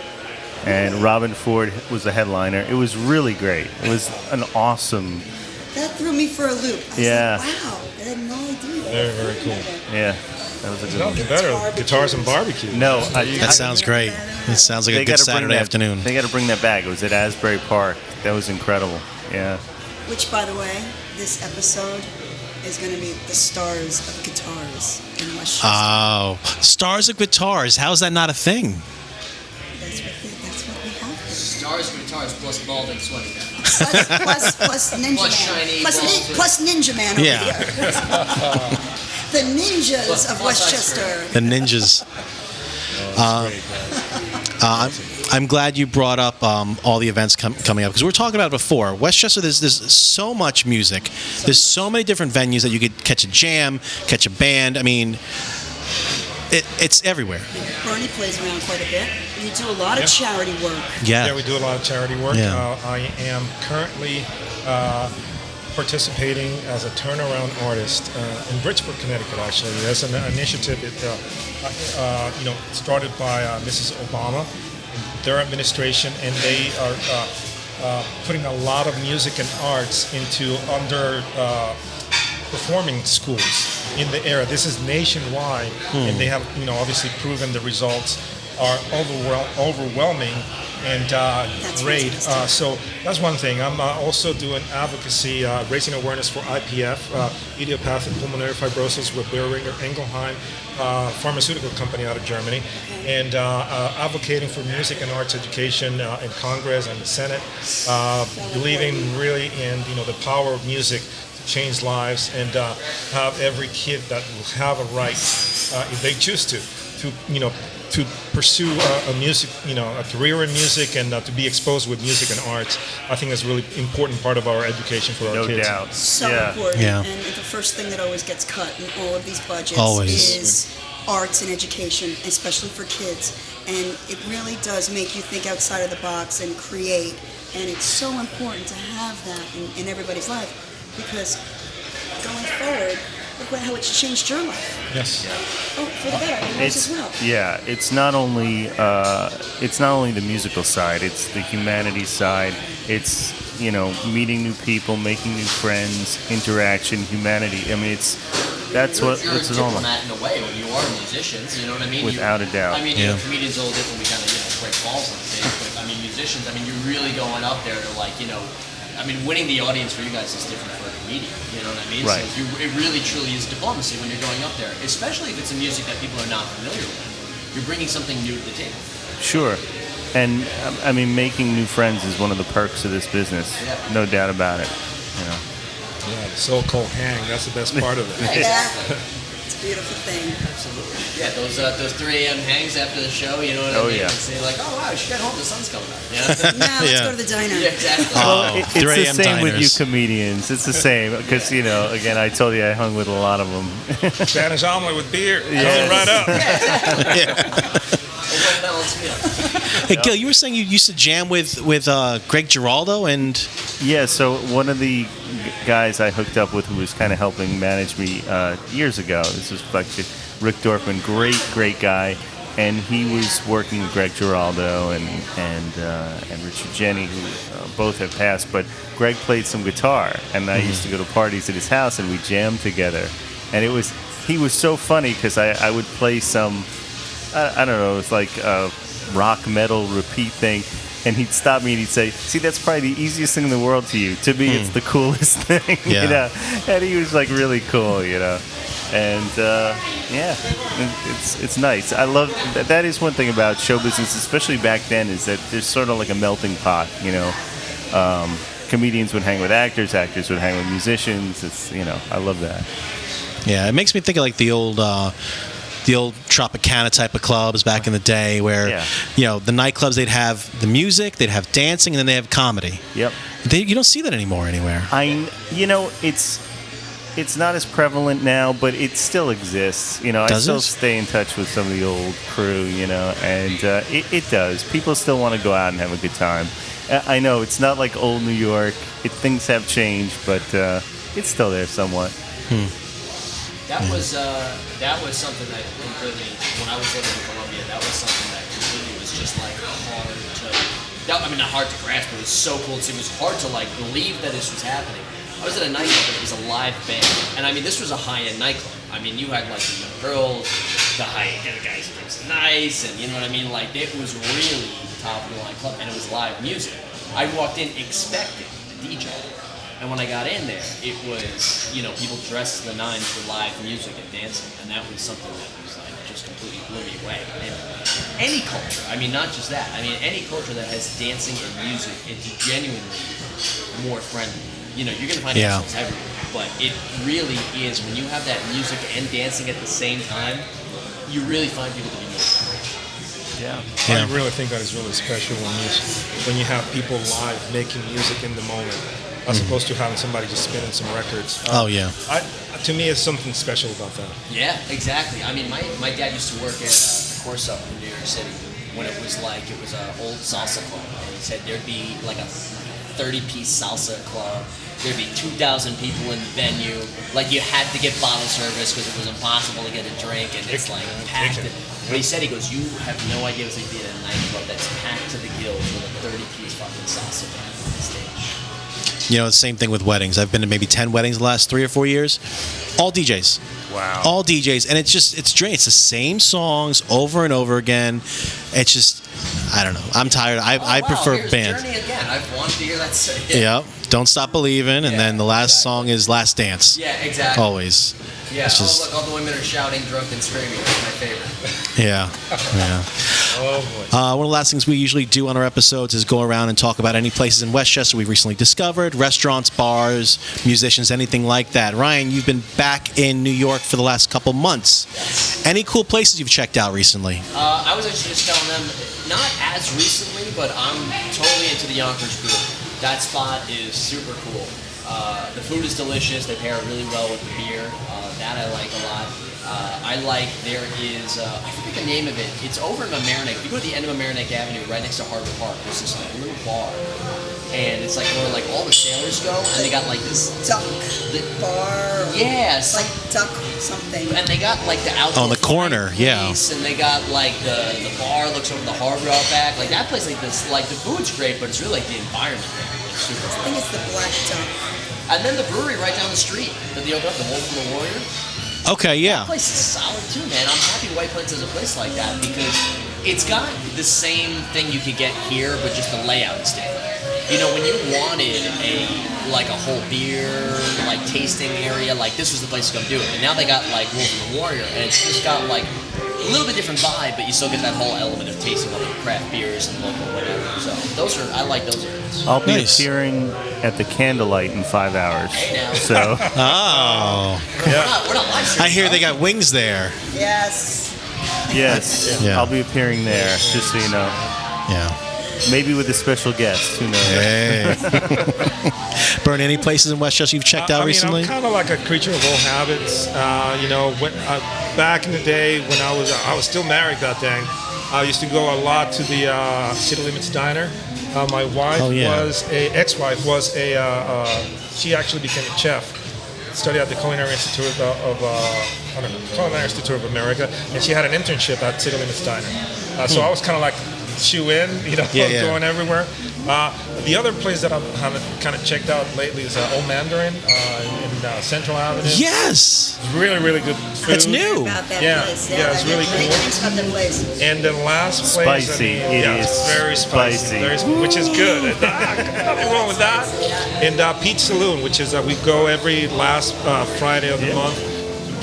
and Robin Ford was the headliner. It was really great. It was an awesome. That threw me for a loop. I was Yeah. like, wow, I had no idea. Very, very cool. Yeah, that was a good one. Nothing better, guitars and barbecue. No, that sounds great. It sounds like a good Saturday afternoon. They got to bring that back. It was at Asbury Park. That was incredible. Yeah. Which, by the way, this episode is going to be the stars of guitars in Westchester. Oh, stars of guitars. How's that not a thing? That's what we have here. Stars of guitars plus bald and sweaty guy. Plus Ninja Plus Man. shiny Plus Ninja Man over Yeah. here. The ninjas of plus ice Westchester. The ninjas. I'm glad you brought up all the events coming up, because we were talking about it before. Westchester, there's so much music. There's so many different venues that you could catch a jam, catch a band. I mean, it's everywhere. Bernie plays around quite a bit. You do a lot of charity work. Yeah. Yeah, we do a lot of charity work. Yeah. I am currently participating as a turnaround artist in Bridgeport, Connecticut. Actually, there's an initiative started by Mrs. Obama, their administration, and they are putting a lot of music and arts into performing schools in the area. This is nationwide, and they have obviously proven the results are overwhelming and great. So that's one thing. I'm also doing advocacy, raising awareness for IPF, idiopathic pulmonary fibrosis with Boehringer Ingelheim, pharmaceutical company out of Germany, and advocating for music and arts education in Congress and the Senate, believing really in the power of music to change lives, and have every kid that will have a right, if they choose to pursue a career in music, and to be exposed with music and arts. I think that's a really important part of our education for our kids. No doubt. So important. Yeah. And the first thing that always gets cut in all of these budgets Always. is arts and education, especially for kids. And it really does make you think outside of the box and create. And it's so important to have that in everybody's life, because going forward, look how it's changed your life. Yes. Oh, for the better, and yours as well. Yeah, it's not only the musical side, it's the humanity side. It's, you know, meeting new people, making new friends, interaction, humanity. I mean, that's what it's all about. You're a diplomat in a way when you are musicians, you know what I mean? Without a doubt. I mean, you know, comedians are a little different. We kind of, break balls on stage, but I mean, musicians, I mean, you're really going up there to like, I mean, winning the audience for you guys is different for a comedian. You know what I mean? Right. So it really, truly is diplomacy when you're going up there, especially if it's a music that people are not familiar with. You're bringing something new to the table. Sure. And, I mean, making new friends is one of the perks of this business. Yeah. No doubt about it. You know. Yeah, the so-called hang, that's the best part of it. Exactly. It's a beautiful thing. Absolutely. Yeah, those 3 a.m. hangs after the show, you know what I mean? Yeah. And say like, oh wow, you should get home, the sun's coming up. Yeah. Now let's go to the diner. Yeah, exactly. Well, it's 3 the a.m. same with you diners. comedians. It's the same because, you know, again, I told you I hung with a lot of them. Spanish omelet with beer, Yes. coming right up. Hey, Gil, you were saying you used to jam with Greg Giraldo and Yeah, so one of the guys I hooked up with who was kind of helping manage me years ago, this was like Rick Dorfman, great guy, and he was working with Greg Giraldo and Richard Jenny, who both have passed, but Greg played some guitar, and I used to go to parties at his house, and we jammed together, and he was so funny because I would play some, I don't know, it's like a rock metal repeat thing, and he'd stop me and he'd say, see, that's probably the easiest thing in the world to you. To me, it's the coolest thing, Yeah. you know? And he was like really cool, you know? And yeah, it's nice. I love, that is one thing about show business, especially back then, is that there's sort of like a melting pot, you know? Comedians would hang with actors would hang with musicians. It's, you know, I love that. yeah, it makes me think of like the old Tropicana type of clubs back in the day where, you know, the nightclubs, they'd have the music, they'd have dancing, and then they have comedy. Yep. You don't see that anymore anywhere. You know, it's not as prevalent now, but it still exists. You know, Does I still it? stay in touch with some of the old crew, you know, and it does. People still want to go out and have a good time. I know it's not like old New York. Things have changed, but it's still there somewhat. That was something that completely, when I was living in Colombia, that was something that completely was just like hard to, not hard to grasp, but it was so cool to see. It was hard to like believe that this was happening. I was at a nightclub and it was a live band, and I mean this was a high-end nightclub. I mean you had like the young girls, the guys who was nice, and you know what I mean. Like it was really top of the line club, and it was live music. I walked in expecting a DJ. And when I got in there, it was, you know, people dressed to the nines for live music and dancing, and that was something that was like just completely blew me away. And any culture, I mean, not just that, I mean, any culture that has dancing and music, it's genuinely more friendly. You know, you're going to find assholes everywhere, but it really is, when you have that music and dancing at the same time, you really find people to be more friendly. Yeah. I really think that is really special when you have people live making music in the moment, as opposed to having somebody just spinning some records. To me, it's something special about that. Yeah, exactly. I mean, my dad used to work at Corso in New York City when it was an old salsa club, and he said there'd be like a 30-piece salsa club. There'd be 2,000 people in the venue. Like you had to get bottle service because it was impossible to get a drink, and it's like packed. But he said, he goes, you have no idea what's like being at a nightclub that's packed to the gills with a 30-piece fucking salsa band on the stage. You know, the same thing with weddings. I've been to maybe 10 weddings the last 3 or 4 years. All DJs. Wow. All DJs. And it's the same songs over and over again. It's just, I don't know. I'm tired. I prefer here's band. Journey again. I've wanted to hear that. Yep. Don't Stop Believing. And then the last song is Last Dance. Yeah, exactly. Always. Yeah, It's just, look, all the women are shouting, drunk, and screaming. That's my favorite. yeah. Oh boy. One of the last things we usually do on our episodes is go around and talk about any places in Westchester we've recently discovered, restaurants, bars, musicians, anything like that. Ryan, you've been back in New York for the last couple months. Yes. Any cool places you've checked out recently? I was actually just telling them, not as recently, but I'm totally into the Yonkers Grill. That spot is super cool. The food is delicious. They pair really well with the beer. That I like a lot. There is, I forget the name of it. It's over in Mamaroneck. If you go to the end of Mamaroneck Avenue, right next to Harbor Park, there's this like, little bar and it's like where like all the sailors go, and they got like this Duck bar. yeah, It's like duck something. and they got like the outdoor On the corner, yeah. place, and they got like the bar looks over the harbor out back. Like that place, like this, like the food's great, but it's really like the environment there. It's super I fun. think it's the Black Duck. And then the brewery right down the street that they opened up, the Wolf and the Warrior. Okay, yeah. That place is solid too, man. I'm happy White Plains has a place like that because it's got the same thing you could get here, but just the layout is different. You know, when you wanted a whole beer like tasting area, like this was the place to come do it. And now they got like Wolf and the Warrior, and it's just got like a little bit different vibe, but you still get that whole element of tasting all the craft beers and local whatever. So I like those areas. I'll be Nice. appearing at the Candlelight in 5 hours. Hey, now. So Oh, We're not live streaming. I hear they got wings there. Yes. yes, Yeah. I'll be appearing there, just so you know. Yeah. Maybe with a special guest. Who knows? Hey. Bernie, any places in Westchester you've checked out recently? I'm kind of like a creature of all habits. Back in the day when I was still married that day, I used to go a lot to the City Limits Diner. My wife ex-wife was she actually became a chef. Studied at the Culinary Institute Culinary Institute of America, and she had an internship at City Limits Diner. So I was kind of like shoe in, going everywhere. The other place that I've kind of checked out lately is Old Mandarin in Central Avenue. Yes. Really, really good food. That's new. About that Yeah, place. yeah, it's really great cool. things about the place. And the last place, Spicy. It is it's very spicy, spicy. which is good. Nothing wrong with that. And Pete's Saloon, which is we go every last Friday of the month.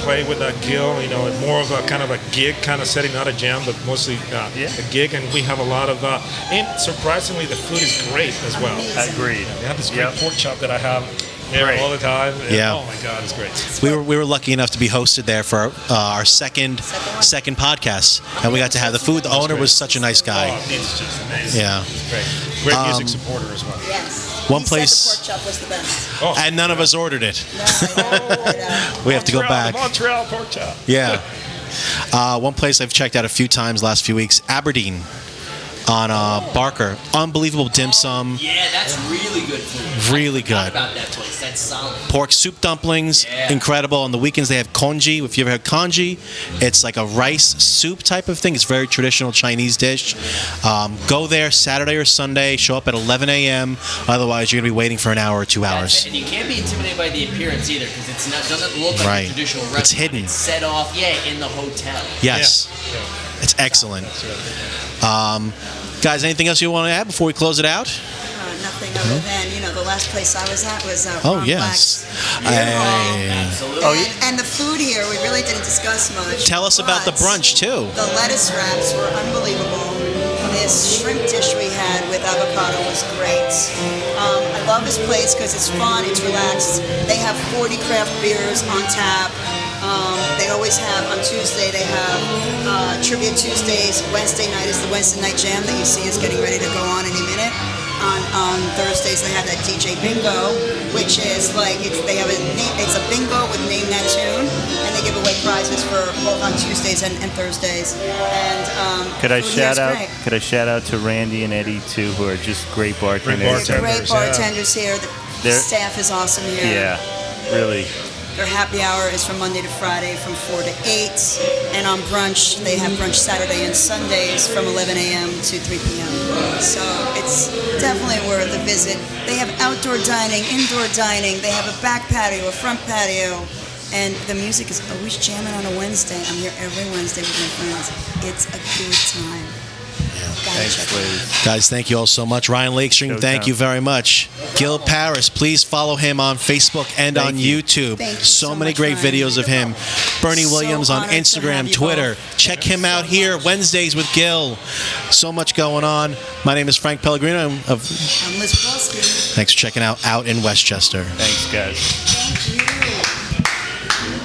Play with Gil, more of a kind of a gig kind of setting, not a jam, but mostly a gig. And we have a lot of, and surprisingly, the food is great as well. Agreed. They have this great pork chop that I have there Great. all the time. And, Yeah. oh my God, it's great. We were lucky enough to be hosted there for our second podcast, and we got to have the food. The owner was such a nice guy. Oh, it's just amazing. Yeah. It's great. Great music supporter as well. Yes. One He place- said the pork chop was the best. Oh, And none of us ordered it. No, We have to go back. The Montreal pork chop. Yeah. One place I've checked out a few times last few weeks, Aberdeen on Barker. Unbelievable dim sum. Yeah, that's really good food. Really I forgot good. about that place. That's solid. Pork soup dumplings, Yeah. incredible. On the weekends they have congee. If you ever had congee, it's like a rice soup type of thing. It's a very traditional Chinese dish. Go there Saturday or Sunday. Show up at 11 a.m. Otherwise, you're gonna be waiting for an hour or 2 hours. And you can't be intimidated by the appearance either, because it doesn't look like Right. a traditional restaurant. It's hidden. It's set off, in the hotel. Yes, it's excellent. Guys, anything else you want to add before we close it out? nothing other than, the last place I was at was Oh, Ron yes. Black's Beer Hall. Hey. Absolutely. And the food here, we really didn't discuss much. Tell us about the but brunch too. The lettuce wraps were unbelievable. This shrimp dish we had with avocado was great. I love this place because it's fun, it's relaxed. They have 40 craft beers on tap. They always have, on Tuesday, they have Trivia Tuesdays. Wednesday night is the Wednesday night jam that you see is getting ready to go on any minute. On Thursdays, they have that DJ Bingo, which is like, it's a bingo with Name That Tune, and they give away prizes for both on Tuesdays and Thursdays. And Could I food here is great. Could I shout out to Randy and Eddie too, who are just great bartenders. Great bartenders here. The They're- staff is awesome here. Yeah, really. Their happy hour is from Monday to Friday from 4 to 8. And on brunch, they have brunch Saturday and Sundays from 11 a.m. to 3 p.m. So it's definitely worth a visit. They have outdoor dining, indoor dining. They have a back patio, a front patio. And the music is always jamming on a Wednesday. I'm here every Wednesday with my friends. It's a good time. Gotta check it out. Thanks, Guys, thank you all so much. Ryan Lakestream, thank Showtime. you very much. Gil Parris, please follow him on Facebook and on YouTube. Thank you so so many much, great Ryan. videos of him. Bernie So Williams on honored to have Instagram, you Twitter. both. Check him out here Wednesdays with Gil. So much going on. My name is Frank Pellegrino. I'm Liz Brosky. Thanks for checking out in Westchester. Thanks, guys. Thank you.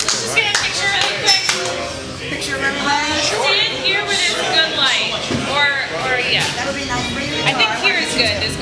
Just get a picture really quick. Picture of everybody. Stand here where there's a good light. Or yeah. That would be nice for you. I think here is good. This